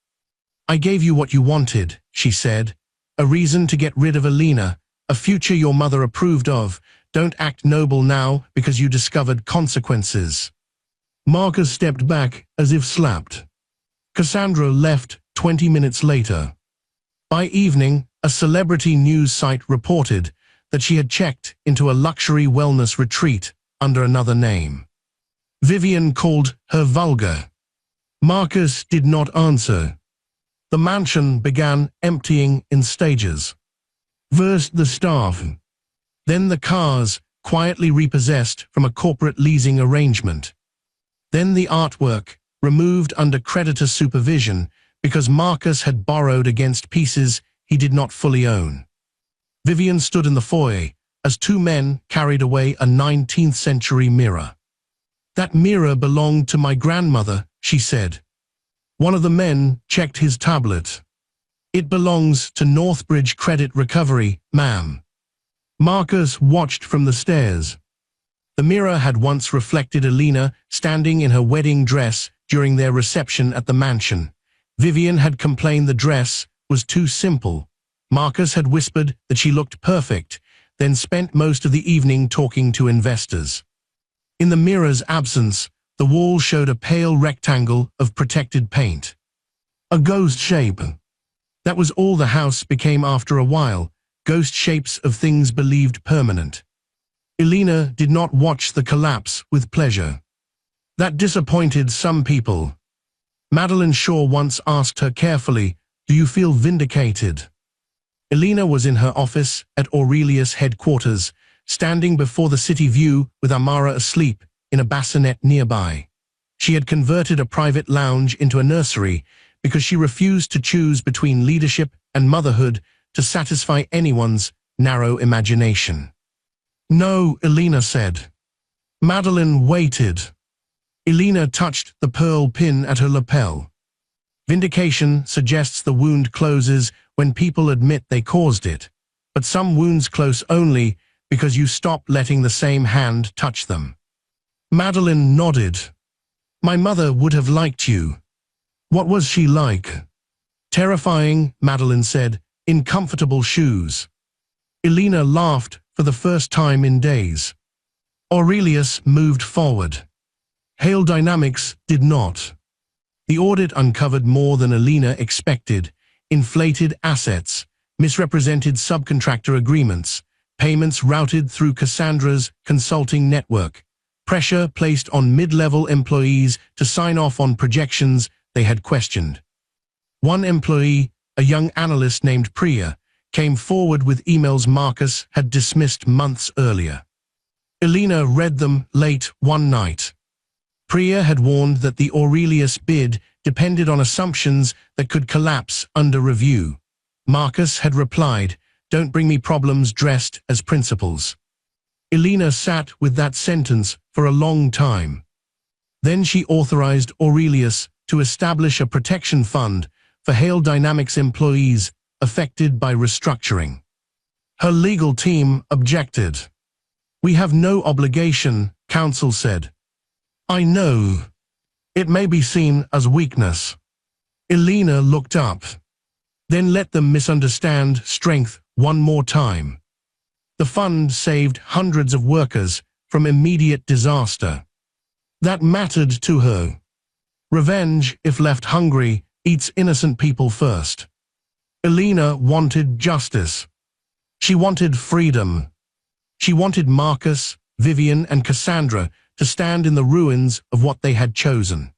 "I gave you what you wanted," she said. "A reason to get rid of Elena, a future your mother approved of. Don't act noble now because you discovered consequences." Marcus stepped back as if slapped. Cassandra left 20 minutes later. By evening, a celebrity news site reported that she had checked into a luxury wellness retreat under another name. Vivian called her vulgar. Marcus did not answer. The mansion began emptying in stages. First the staff, then the cars, quietly repossessed from a corporate leasing arrangement. Then the artwork, removed under creditor supervision because Marcus had borrowed against pieces he did not fully own. Vivian stood in the foyer as two men carried away a 19th century mirror. "That mirror belonged to my grandmother," she said. One of the men checked his tablet. "It belongs to Northbridge Credit Recovery, ma'am." Marcus watched from the stairs. The mirror had once reflected Elena standing in her wedding dress during their reception at the mansion. Vivian had complained the dress was too simple. Marcus had whispered that she looked perfect, then spent most of the evening talking to investors. In the mirror's absence, the wall showed a pale rectangle of protected paint. A ghost shape. That was all the house became after a while, ghost shapes of things believed permanent. Elena did not watch the collapse with pleasure. That disappointed some people. Madeline Shaw once asked her carefully, "Do you feel vindicated?" Elena was in her office at Aurelius' headquarters, standing before the city view with Amara asleep in a bassinet nearby. She had converted a private lounge into a nursery because she refused to choose between leadership and motherhood to satisfy anyone's narrow imagination. "No," Elena said. Madeline waited. Elena touched the pearl pin at her lapel. Vindication suggests the wound closes when people admit they caused it, but some wounds close only because you stop letting the same hand touch them. Madeline nodded. "My mother would have liked you." "What was she like?" "Terrifying," Madeline said, "in comfortable shoes." Elena laughed for the first time in days. Aurelius moved forward. Hale Dynamics did not. The audit uncovered more than Elena expected: inflated assets, misrepresented subcontractor agreements, payments routed through Cassandra's consulting network, pressure placed on mid-level employees to sign off on projections they had questioned. One employee, a young analyst named Priya, came forward with emails Marcus had dismissed months earlier. Elena read them late one night. Priya had warned that the Aurelius bid depended on assumptions that could collapse under review. Marcus had replied, "Don't bring me problems dressed as principles." Elena sat with that sentence for a long time. Then she authorized Aurelius to establish a protection fund for Hale Dynamics employees affected by restructuring. Her legal team objected. "We have no obligation," counsel said. "I know. It may be seen as weakness." Elena looked up. "Then let them misunderstand strength one more time." The fund saved hundreds of workers from immediate disaster. That mattered to her. Revenge, if left hungry, eats innocent people first. Elena wanted justice. She wanted freedom. She wanted Marcus, Vivian, and Cassandra to stand in the ruins of what they had chosen.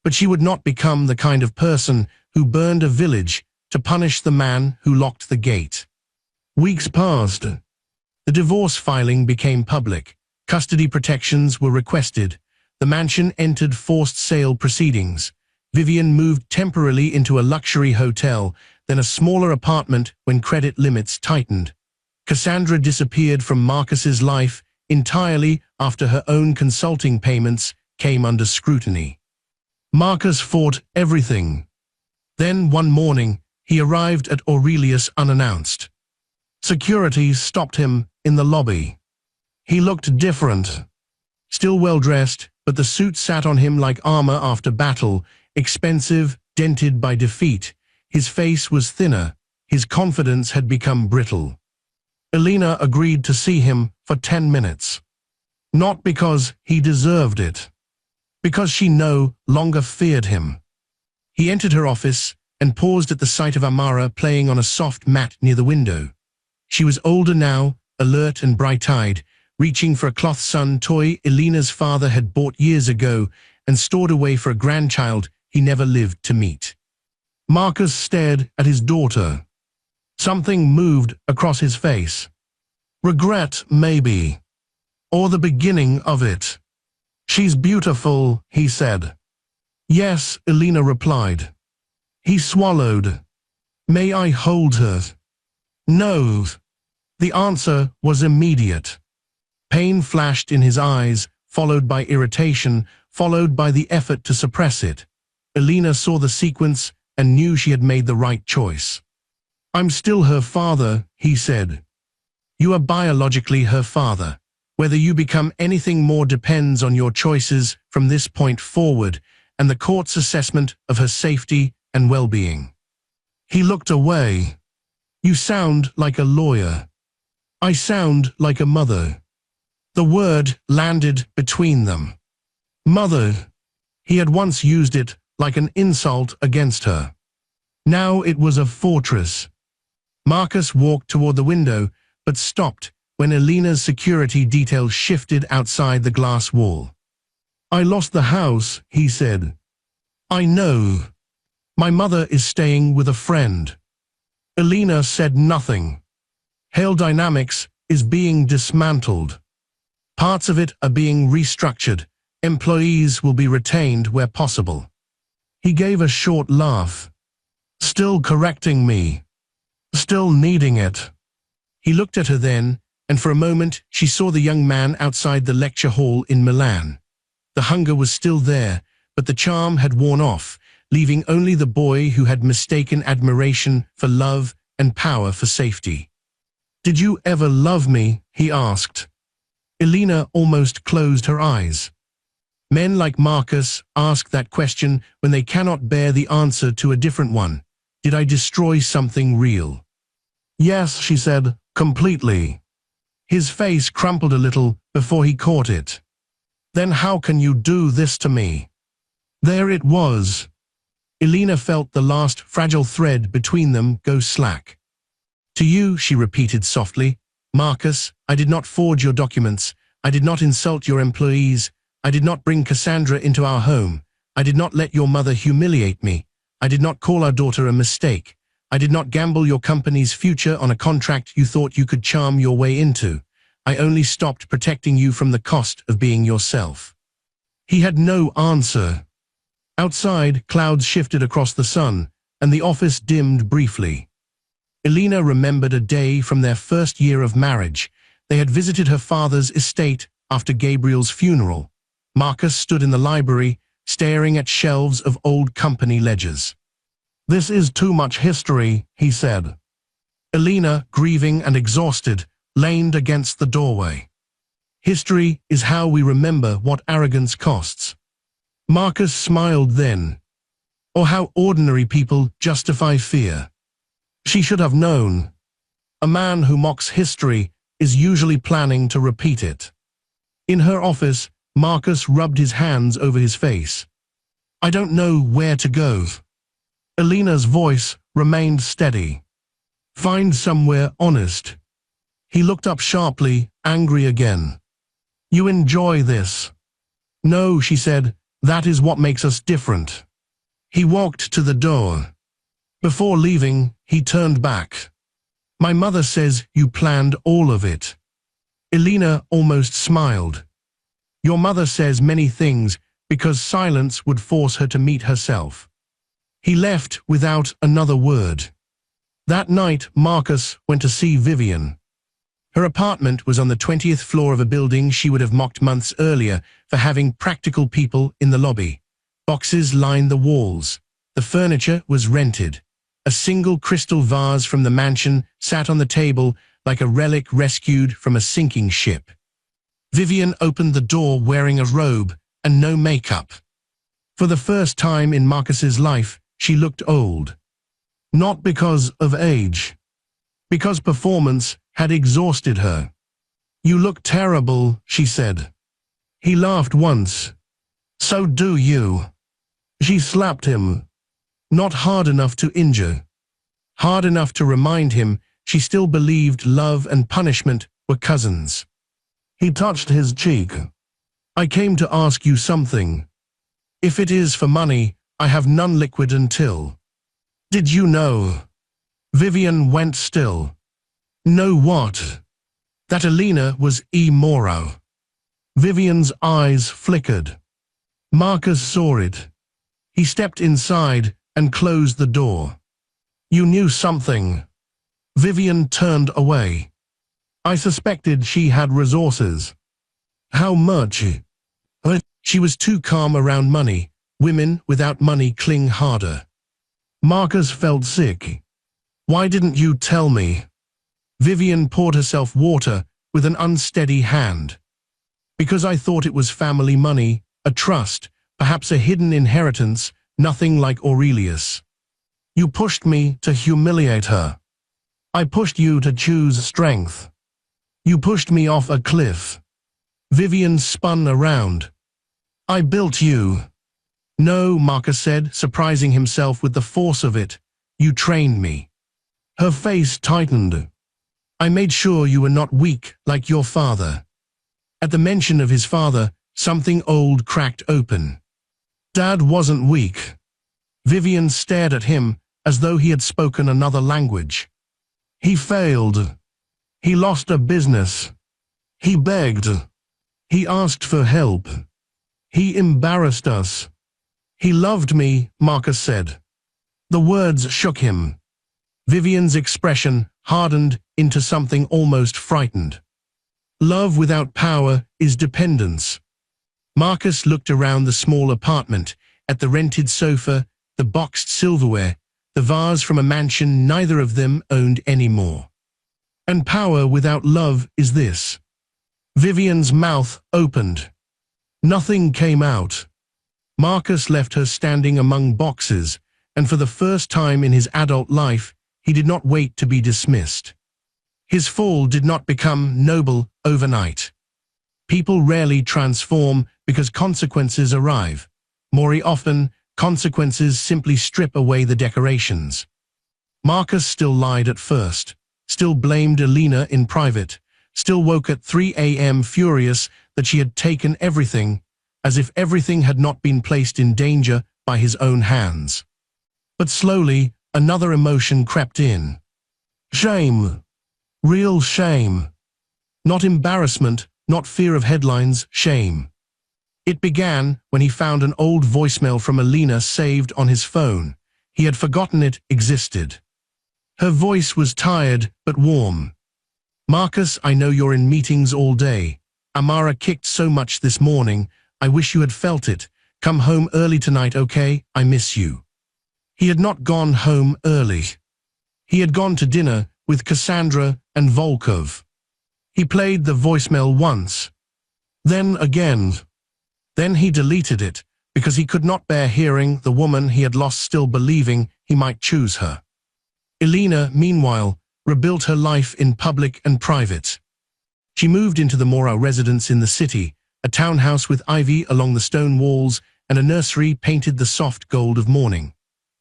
But she would not become the kind of person who burned a village to punish the man who locked the gate. Weeks passed. The divorce filing became public. Custody protections were requested. The mansion entered forced sale proceedings. Vivian moved temporarily into a luxury hotel, then a smaller apartment when credit limits tightened. Cassandra disappeared from Marcus's life entirely after her own consulting payments came under scrutiny. Marcus fought everything. Then one morning, he arrived at Aurelius unannounced. Security stopped him in the lobby. He looked different. Still well-dressed, but the suit sat on him like armor after battle, expensive, dented by defeat. His face was thinner. His confidence had become brittle. Elena agreed to see him for 10 minutes. Not because he deserved it. Because she no longer feared him. He entered her office and paused at the sight of Amara playing on a soft mat near the window. She was older now, alert and bright-eyed, reaching for a cloth sun toy Elena's father had bought years ago and stored away for a grandchild he never lived to meet. Marcus stared at his daughter. Something moved across his face. Regret, maybe. Or the beginning of it. "She's beautiful," he said. "Yes," Elena replied. He swallowed. "May I hold her?" "No." The answer was immediate. Pain flashed in his eyes, followed by irritation, followed by the effort to suppress it. Elena saw the sequence and knew she had made the right choice. "I'm still her father," he said. "You are biologically her father. Whether you become anything more depends on your choices from this point forward, and the court's assessment of her safety and well-being. He looked away. You sound like a lawyer. I sound like a mother. The word landed between them. Mother. He had once used it like an insult against her. Now it was a fortress. Marcus walked toward the window, but stopped when Elena's security detail shifted outside the glass wall. I lost the house, he said. I know. My mother is staying with a friend. Elena said nothing. Hale Dynamics is being dismantled. Parts of it are being restructured. Employees will be retained where possible. He gave a short laugh. Still correcting me. Still needing it. He looked at her then, and for a moment she saw the young man outside the lecture hall in Milan. The hunger was still there, but the charm had worn off, leaving only the boy who had mistaken admiration for love and power for safety. Did you ever love me? He asked. Elena almost closed her eyes. Men like Marcus ask that question when they cannot bear the answer to a different one. Did I destroy something real? Yes, she said, completely. His face crumpled a little before he caught it. Then how can you do this to me? There it was. Elena felt the last fragile thread between them go slack. To you, she repeated softly. Marcus, I did not forge your documents. I did not insult your employees. I did not bring Cassandra into our home. I did not let your mother humiliate me. I did not call our daughter a mistake. I did not gamble your company's future on a contract you thought you could charm your way into. I only stopped protecting you from the cost of being yourself. He had no answer. Outside, clouds shifted across the sun, and the office dimmed briefly. Elena remembered a day from their first year of marriage. They had visited her father's estate after Gabriel's funeral. Marcus stood in the library, staring at shelves of old company ledgers. This is too much history, he said. Elena, grieving and exhausted, leaned against the doorway. History is how we remember what arrogance costs. Marcus smiled then. Or how ordinary people justify fear. She should have known. A man who mocks history is usually planning to repeat it. In her office, Marcus rubbed his hands over his face. I don't know where to go. Elena's voice remained steady. Find somewhere honest. He looked up sharply, angry again. You enjoy this. No, she said, that is what makes us different. He walked to the door. Before leaving, he turned back. My mother says you planned all of it. Elena almost smiled. Your mother says many things because silence would force her to meet herself. He left without another word. That night, Marcus went to see Vivian. Her apartment was on the 20th floor of a building she would have mocked months earlier for having practical people in the lobby. Boxes lined the walls. The furniture was rented. A single crystal vase from the mansion sat on the table like a relic rescued from a sinking ship. Vivian opened the door wearing a robe and no makeup. For the first time in Marcus's life, she looked old. Not because of age. Because performance had exhausted her. You look terrible, she said. He laughed once. So do you. She slapped him. Not hard enough to injure. Hard enough to remind him she still believed love and punishment were cousins. He touched his cheek. I came to ask you something. If it is for money, I have none liquid until. Did you know? Vivian went still. Know what? That Elena was immoral. Vivian's eyes flickered. Marcus saw it. He stepped inside and closed the door. You knew something. Vivian turned away. I suspected she had resources. How much? She was too calm around money. Women without money cling harder. Marcus felt sick. Why didn't you tell me? Vivian poured herself water with an unsteady hand. Because I thought it was family money, a trust, perhaps a hidden inheritance, nothing like Aurelius. You pushed me to humiliate her. I pushed you to choose strength. You pushed me off a cliff. Vivian spun around. I built you. No, Marcus said, surprising himself with the force of it. You trained me. Her face tightened. I made sure you were not weak like your father. At the mention of his father, something old cracked open. Dad wasn't weak. Vivian stared at him as though he had spoken another language. He failed. He lost a business. He begged. He asked for help. He embarrassed us. He loved me, Marcus said. The words shook him. Vivian's expression hardened into something almost frightened. Love without power is dependence. Marcus looked around the small apartment, at the rented sofa, the boxed silverware, the vase from a mansion neither of them owned anymore. And power without love is this. Vivian's mouth opened. Nothing came out. Marcus left her standing among boxes, and for the first time in his adult life, he did not wait to be dismissed. His fall did not become noble overnight. People rarely transform because consequences arrive. More often, consequences simply strip away the decorations. Marcus still lied at first, still blamed Elena in private, still woke at 3 a.m. furious that she had taken everything, as if everything had not been placed in danger by his own hands. But slowly, another emotion crept in. Shame. Real shame. Not embarrassment, not fear of headlines, shame. It began when he found an old voicemail from Elena saved on his phone. He had forgotten it existed. Her voice was tired but warm. Marcus, I know you're in meetings all day. Amara kicked so much this morning. I wish you had felt it. Come home early tonight, okay? I miss you. He had not gone home early. He had gone to dinner with Cassandra and Volkov. He played the voicemail once. Then again. Then he deleted it, because he could not bear hearing the woman he had lost still believing he might choose her. Elena, meanwhile, rebuilt her life in public and private. She moved into the Mora residence in the city, a townhouse with ivy along the stone walls and a nursery painted the soft gold of morning.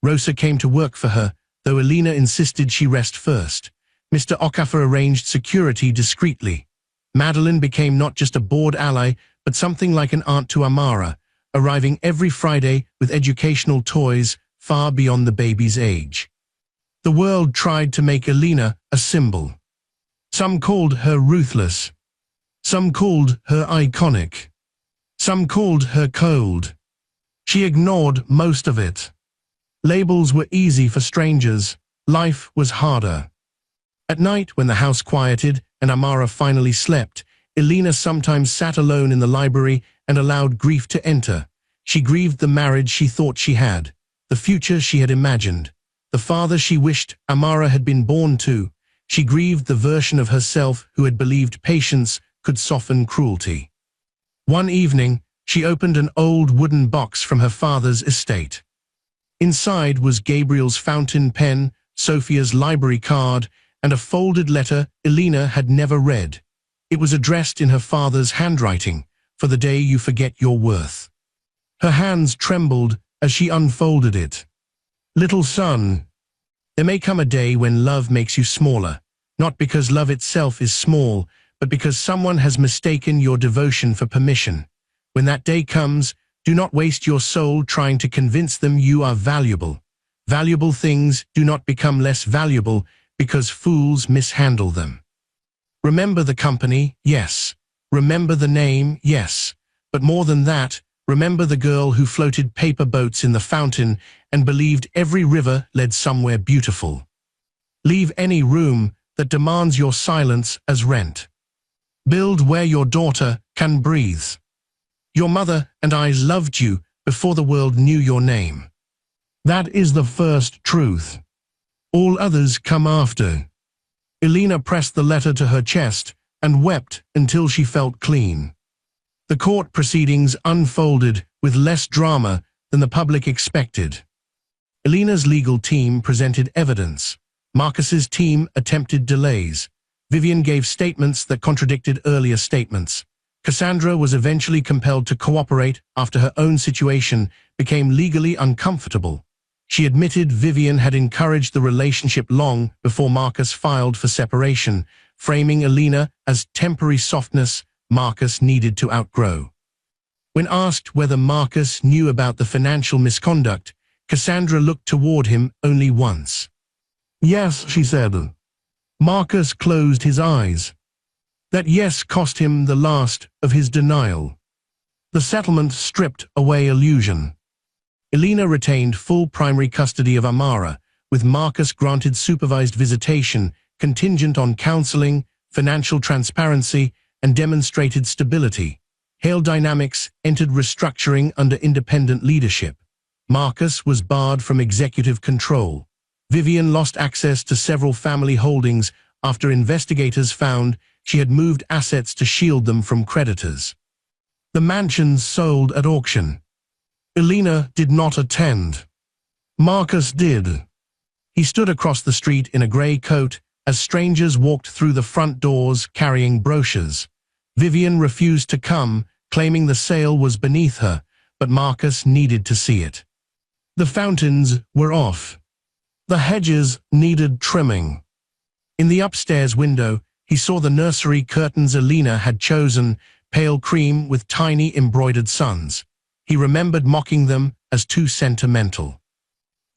Rosa came to work for her, though Elena insisted she rest first. Mr. Okafor arranged security discreetly. Madeline became not just a bored ally, but something like an aunt to Amara, arriving every Friday with educational toys far beyond the baby's age. The world tried to make Elena a symbol. Some called her ruthless. Some called her iconic. Some called her cold. She ignored most of it. Labels were easy for strangers. Life was harder. At night, when the house quieted and Amara finally slept, Elena sometimes sat alone in the library and allowed grief to enter. She grieved the marriage she thought she had, the future she had imagined, the father she wished Amara had been born to. She grieved the version of herself who had believed patience could soften cruelty. One evening, she opened an old wooden box from her father's estate. Inside was Gabriel's fountain pen, Sophia's library card, and a folded letter Elena had never read. It was addressed in her father's handwriting, for the day you forget your worth. Her hands trembled as she unfolded it. Little son, there may come a day when love makes you smaller, not because love itself is small, but because someone has mistaken your devotion for permission. When that day comes, do not waste your soul trying to convince them you are valuable. Valuable things do not become less valuable because fools mishandle them. Remember the company, yes. Remember the name, yes. But more than that, remember the girl who floated paper boats in the fountain and believed every river led somewhere beautiful. Leave any room that demands your silence as rent. Build where your daughter can breathe. Your mother and I loved you before the world knew your name. That is the first truth. All others come after. Elena pressed the letter to her chest and wept until she felt clean. The court proceedings unfolded with less drama than the public expected. Elena's legal team presented evidence. Marcus's team attempted delays. Vivian gave statements that contradicted earlier statements. Cassandra was eventually compelled to cooperate after her own situation became legally uncomfortable. She admitted Vivian had encouraged the relationship long before Marcus filed for separation, framing Elena as temporary softness Marcus needed to outgrow. When asked whether Marcus knew about the financial misconduct, Cassandra looked toward him only once. "Yes," she said. Marcus closed his eyes. That yes cost him the last of his denial. The settlement stripped away illusion. Elena retained full primary custody of Amara, with Marcus granted supervised visitation contingent on counseling, financial transparency, and demonstrated stability. Hale Dynamics entered restructuring under independent leadership. Marcus was barred from executive control. Vivian lost access to several family holdings after investigators found she had moved assets to shield them from creditors. The mansions sold at auction. Elena did not attend. Marcus did. He stood across the street in a grey coat as strangers walked through the front doors carrying brochures. Vivian refused to come, claiming the sale was beneath her, but Marcus needed to see it. The fountains were off. The hedges needed trimming. In the upstairs window, he saw the nursery curtains Elena had chosen, pale cream with tiny embroidered suns. He remembered mocking them as too sentimental.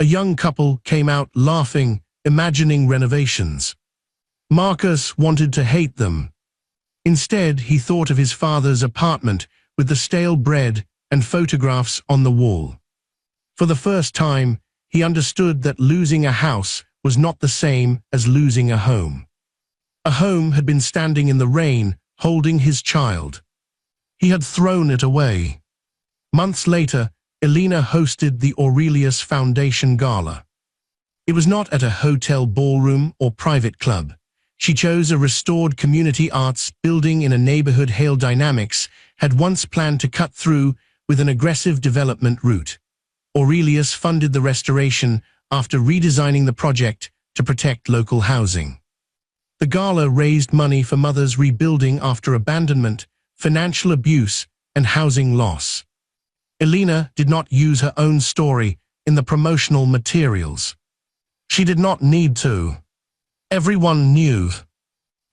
A young couple came out laughing, imagining renovations. Marcus wanted to hate them. Instead, he thought of his father's apartment with the stale bread and photographs on the wall. For the first time, he understood that losing a house was not the same as losing a home. A home had been standing in the rain, holding his child. He had thrown it away. Months later, Elena hosted the Aurelius Foundation Gala. It was not at a hotel ballroom or private club. She chose a restored community arts building in a neighborhood Hale Dynamics had once planned to cut through with an aggressive development route. Aurelius funded the restoration after redesigning the project to protect local housing. The gala raised money for mothers rebuilding after abandonment, financial abuse, and housing loss. Elena did not use her own story in the promotional materials. She did not need to. Everyone knew.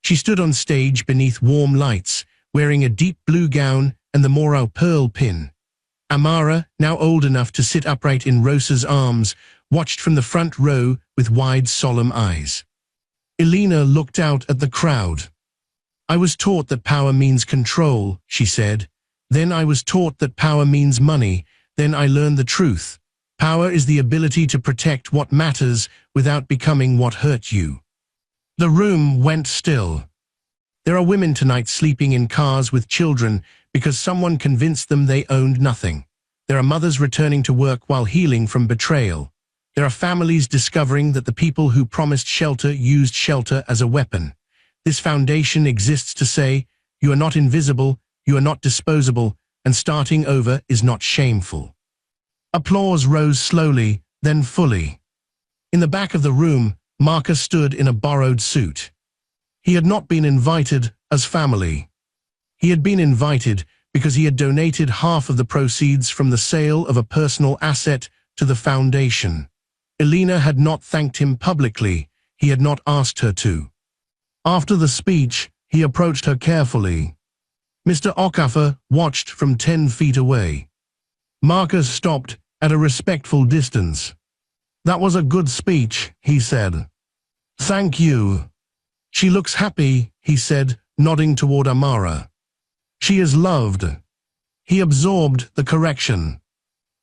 She stood on stage beneath warm lights, wearing a deep blue gown and the Morau pearl pin. Amara, now old enough to sit upright in Rosa's arms, watched from the front row with wide, solemn eyes. Elena looked out at the crowd. "I was taught that power means control," she said. "Then I was taught that power means money. Then I learned the truth. Power is the ability to protect what matters without becoming what hurt you." The room went still. There are women tonight sleeping in cars with children because someone convinced them they owned nothing. There are mothers returning to work while healing from betrayal. There are families discovering that the people who promised shelter used shelter as a weapon. This foundation exists to say, you are not invisible, you are not disposable, and starting over is not shameful. Applause rose slowly, then fully. In the back of the room, Marcus stood in a borrowed suit. He had not been invited as family. He had been invited because he had donated half of the proceeds from the sale of a personal asset to the foundation. Elena had not thanked him publicly. He had not asked her to. After the speech, he approached her carefully. Mr. Okafor watched from 10 feet away. Marcus stopped at a respectful distance. "That was a good speech," he said. "Thank you." "She looks happy," he said, nodding toward Amara. "She is loved." He absorbed the correction.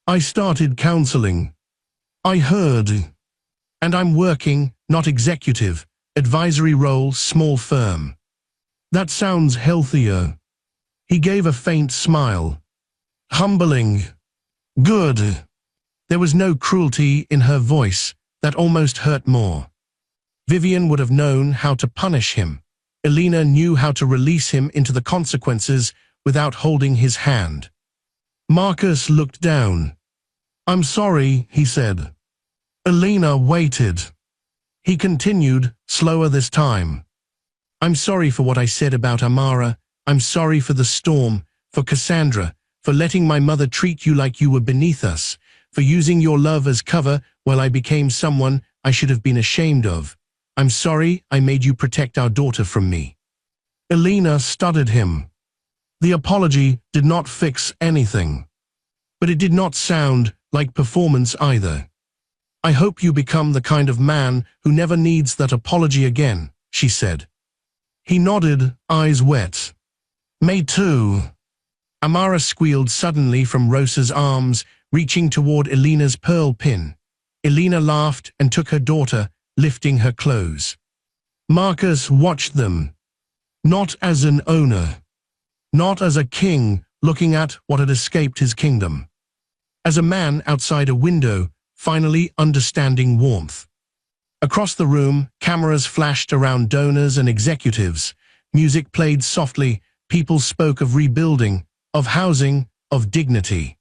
"I started counseling. I heard. And I'm working, not executive, advisory role, small firm." "That sounds healthier." He gave a faint smile. "Humbling. Good." There was no cruelty in her voice that almost hurt more. Vivian would have known how to punish him. Elena knew how to release him into the consequences without holding his hand. Marcus looked down. "I'm sorry," he said. Elena waited. He continued, slower this time. "I'm sorry for what I said about Amara. I'm sorry for the storm, for Cassandra, for letting my mother treat you like you were beneath us, for using your love as cover while I became someone I should have been ashamed of. I'm sorry I made you protect our daughter from me." Elena studied him. The apology did not fix anything. But it did not sound like performance either. "I hope you become the kind of man who never needs that apology again," she said. He nodded, eyes wet. "Me too." Amara squealed suddenly from Rosa's arms, reaching toward Elena's pearl pin. Elena laughed and took her daughter, lifting her clothes. Marcus watched them. Not as an owner. Not as a king looking at what had escaped his kingdom. As a man outside a window, finally understanding warmth. Across the room, cameras flashed around donors and executives. Music played softly. People spoke of rebuilding, of housing, of dignity.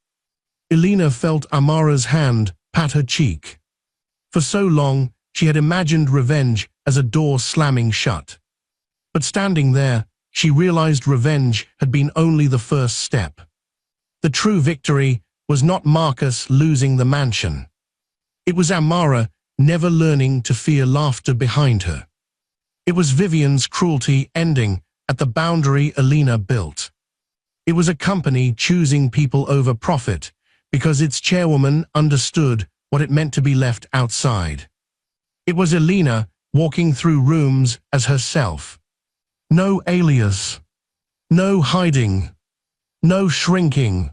Elena felt Amara's hand pat her cheek. For so long, she had imagined revenge as a door slamming shut. But standing there, she realized revenge had been only the first step. The true victory was not Marcus losing the mansion. It was Amara never learning to fear laughter behind her. It was Vivian's cruelty ending at the boundary Elena built. It was a company choosing people over profit because its chairwoman understood what it meant to be left outside. It was Elena walking through rooms as herself. No alias. No hiding. No shrinking.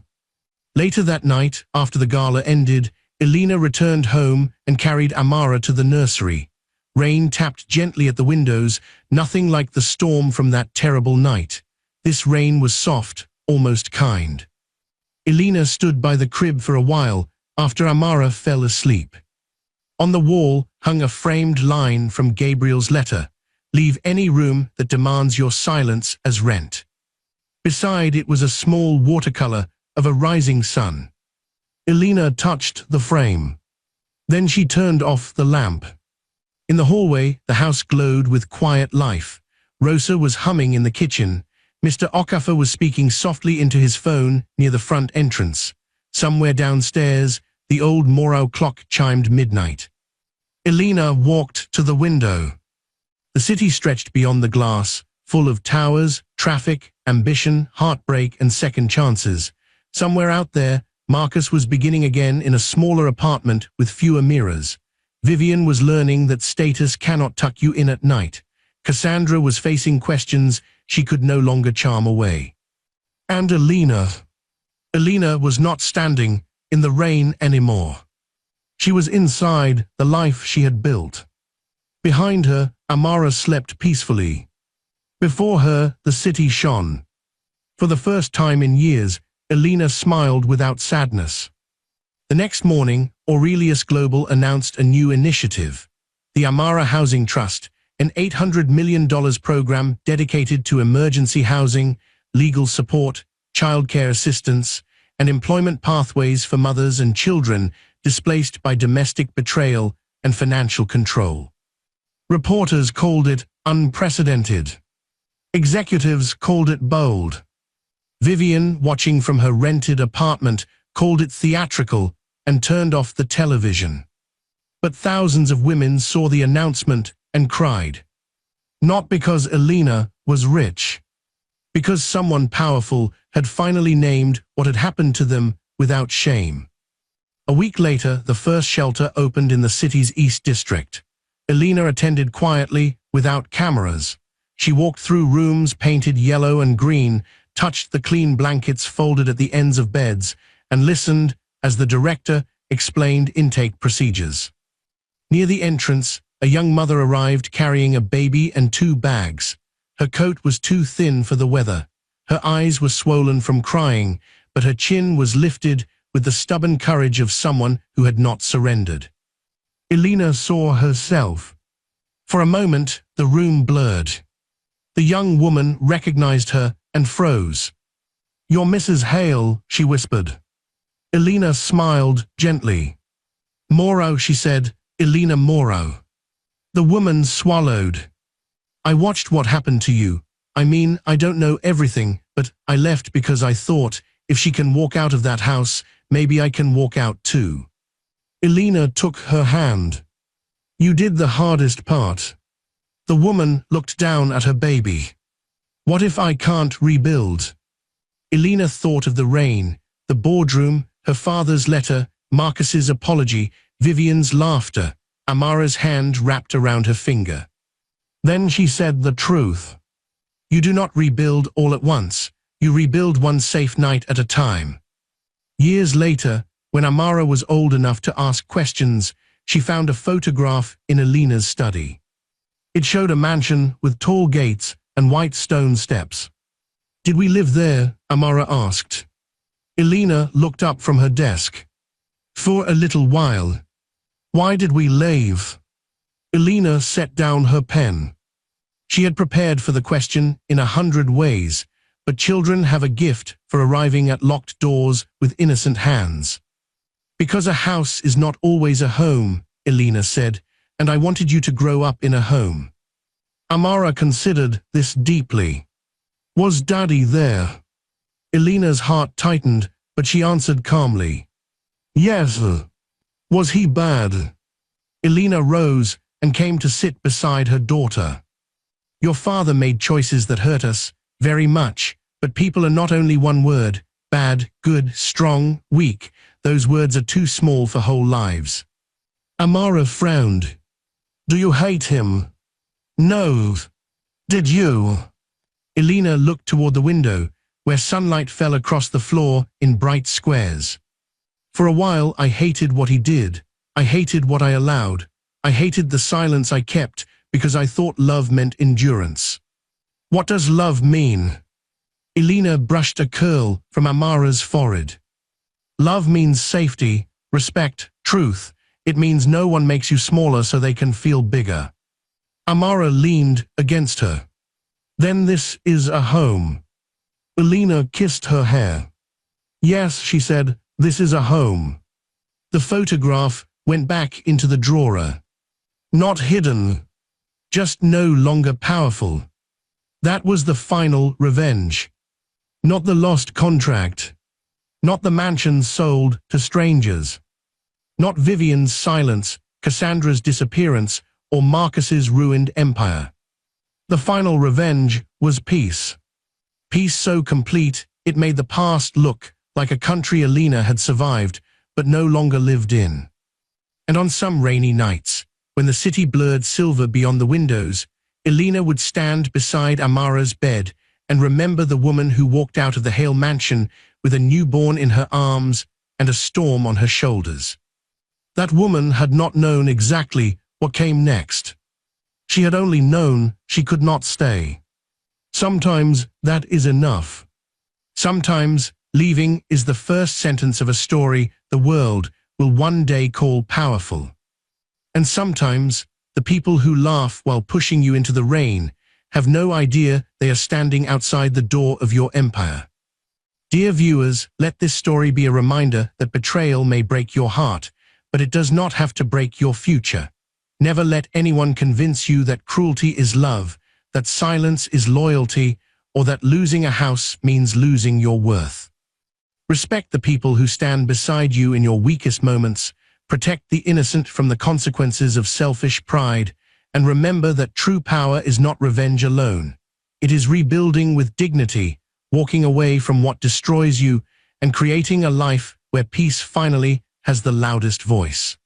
Later that night, after the gala ended, Elena returned home and carried Amara to the nursery. Rain tapped gently at the windows, nothing like the storm from that terrible night. This rain was soft, almost kind. Elena stood by the crib for a while after Amara fell asleep. On the wall hung a framed line from Gabriel's letter, "Leave any room that demands your silence as rent." Beside it was a small watercolor of a rising sun. Elena touched the frame. Then she turned off the lamp. In the hallway, the house glowed with quiet life. Rosa was humming in the kitchen. Mr. Okafor was speaking softly into his phone near the front entrance. Somewhere downstairs, the old Morao clock chimed midnight. Elena walked to the window. The city stretched beyond the glass, full of towers, traffic, ambition, heartbreak, and second chances. Somewhere out there, Marcus was beginning again in a smaller apartment with fewer mirrors. Vivian was learning that status cannot tuck you in at night. Cassandra was facing questions she could no longer charm away. And Elena was not standing in the rain anymore. She was inside the life she had built. Behind her, Amara slept peacefully. Before her, the city shone. For the first time in years, Elena smiled without sadness. The next morning, Aurelius Global announced a new initiative, the Amara Housing Trust, an $800 million program dedicated to emergency housing, legal support, childcare assistance, and employment pathways for mothers and children displaced by domestic betrayal and financial control. Reporters called it unprecedented. Executives called it bold. Vivian, watching from her rented apartment, called it theatrical and turned off the television. But thousands of women saw the announcement and cried. Not because Elena was rich. Because someone powerful had finally named what had happened to them without shame. A week later, the first shelter opened in the city's East District. Elena attended quietly, without cameras. She walked through rooms painted yellow and green, touched the clean blankets folded at the ends of beds, and listened as the director explained intake procedures. Near the entrance, a young mother arrived carrying a baby and 2 bags. Her coat was too thin for the weather. Her eyes were swollen from crying, but her chin was lifted with the stubborn courage of someone who had not surrendered. Elena saw herself. For a moment, the room blurred. The young woman recognized her and froze. "You're Mrs. Hale," she whispered. Elena smiled gently. Moro, she said, Elena Moro. The woman swallowed. I watched what happened to you. I mean, I don't know everything, but I left because I thought, if she can walk out of that house, maybe I can walk out too. Elena took her hand. You did the hardest part. The woman looked down at her baby. What if I can't rebuild? Elena thought of the rain, the boardroom, her father's letter, Marcus's apology, Vivian's laughter, Amara's hand wrapped around her finger. Then she said the truth. You do not rebuild all at once. You rebuild one safe night at a time. Years later, when Amara was old enough to ask questions, she found a photograph in Elena's study. It showed a mansion with tall gates and white stone steps. Did we live there? Amara asked. Elena looked up from her desk. For a little while. Why did we leave? Elena set down her pen. She had prepared for the question in 100 ways, but children have a gift for arriving at locked doors with innocent hands. Because a house is not always a home, Elena said, and I wanted you to grow up in a home. Amara considered this deeply. Was Daddy there? Elena's heart tightened, but she answered calmly. Yes. Was he bad? Elena rose and came to sit beside her daughter. Your father made choices that hurt us, very much, but people are not only one word, bad, good, strong, weak. Those words are too small for whole lives. Amara frowned. Do you hate him? No. Did you? Elena looked toward the window, where sunlight fell across the floor in bright squares. For a while I hated what he did. I hated what I allowed. I hated the silence I kept because I thought love meant endurance. What does love mean? Elena brushed a curl from Amara's forehead. Love means safety, respect, truth. It means no one makes you smaller so they can feel bigger. Amara leaned against her. Then this is a home. Elena kissed her hair. Yes, she said, this is a home. The photograph went back into the drawer. Not hidden. Just no longer powerful. That was the final revenge. Not the lost contract. Not the mansion sold to strangers. Not Vivian's silence, Cassandra's disappearance, or Marcus's ruined empire. The final revenge was peace. Peace so complete, it made the past look like a country Elena had survived, but no longer lived in. And on some rainy nights, when the city blurred silver beyond the windows, Elena would stand beside Amara's bed and remember the woman who walked out of the Hale mansion with a newborn in her arms and a storm on her shoulders. That woman had not known exactly what came next. She had only known she could not stay. Sometimes that is enough. Sometimes leaving is the first sentence of a story the world will one day call powerful. And sometimes the people who laugh while pushing you into the rain have no idea they are standing outside the door of your empire. Dear viewers, let this story be a reminder that betrayal may break your heart, but it does not have to break your future. Never let anyone convince you that cruelty is love, that silence is loyalty, or that losing a house means losing your worth. Respect the people who stand beside you in your weakest moments, protect the innocent from the consequences of selfish pride, and remember that true power is not revenge alone. It is rebuilding with dignity, walking away from what destroys you, and creating a life where peace finally has the loudest voice.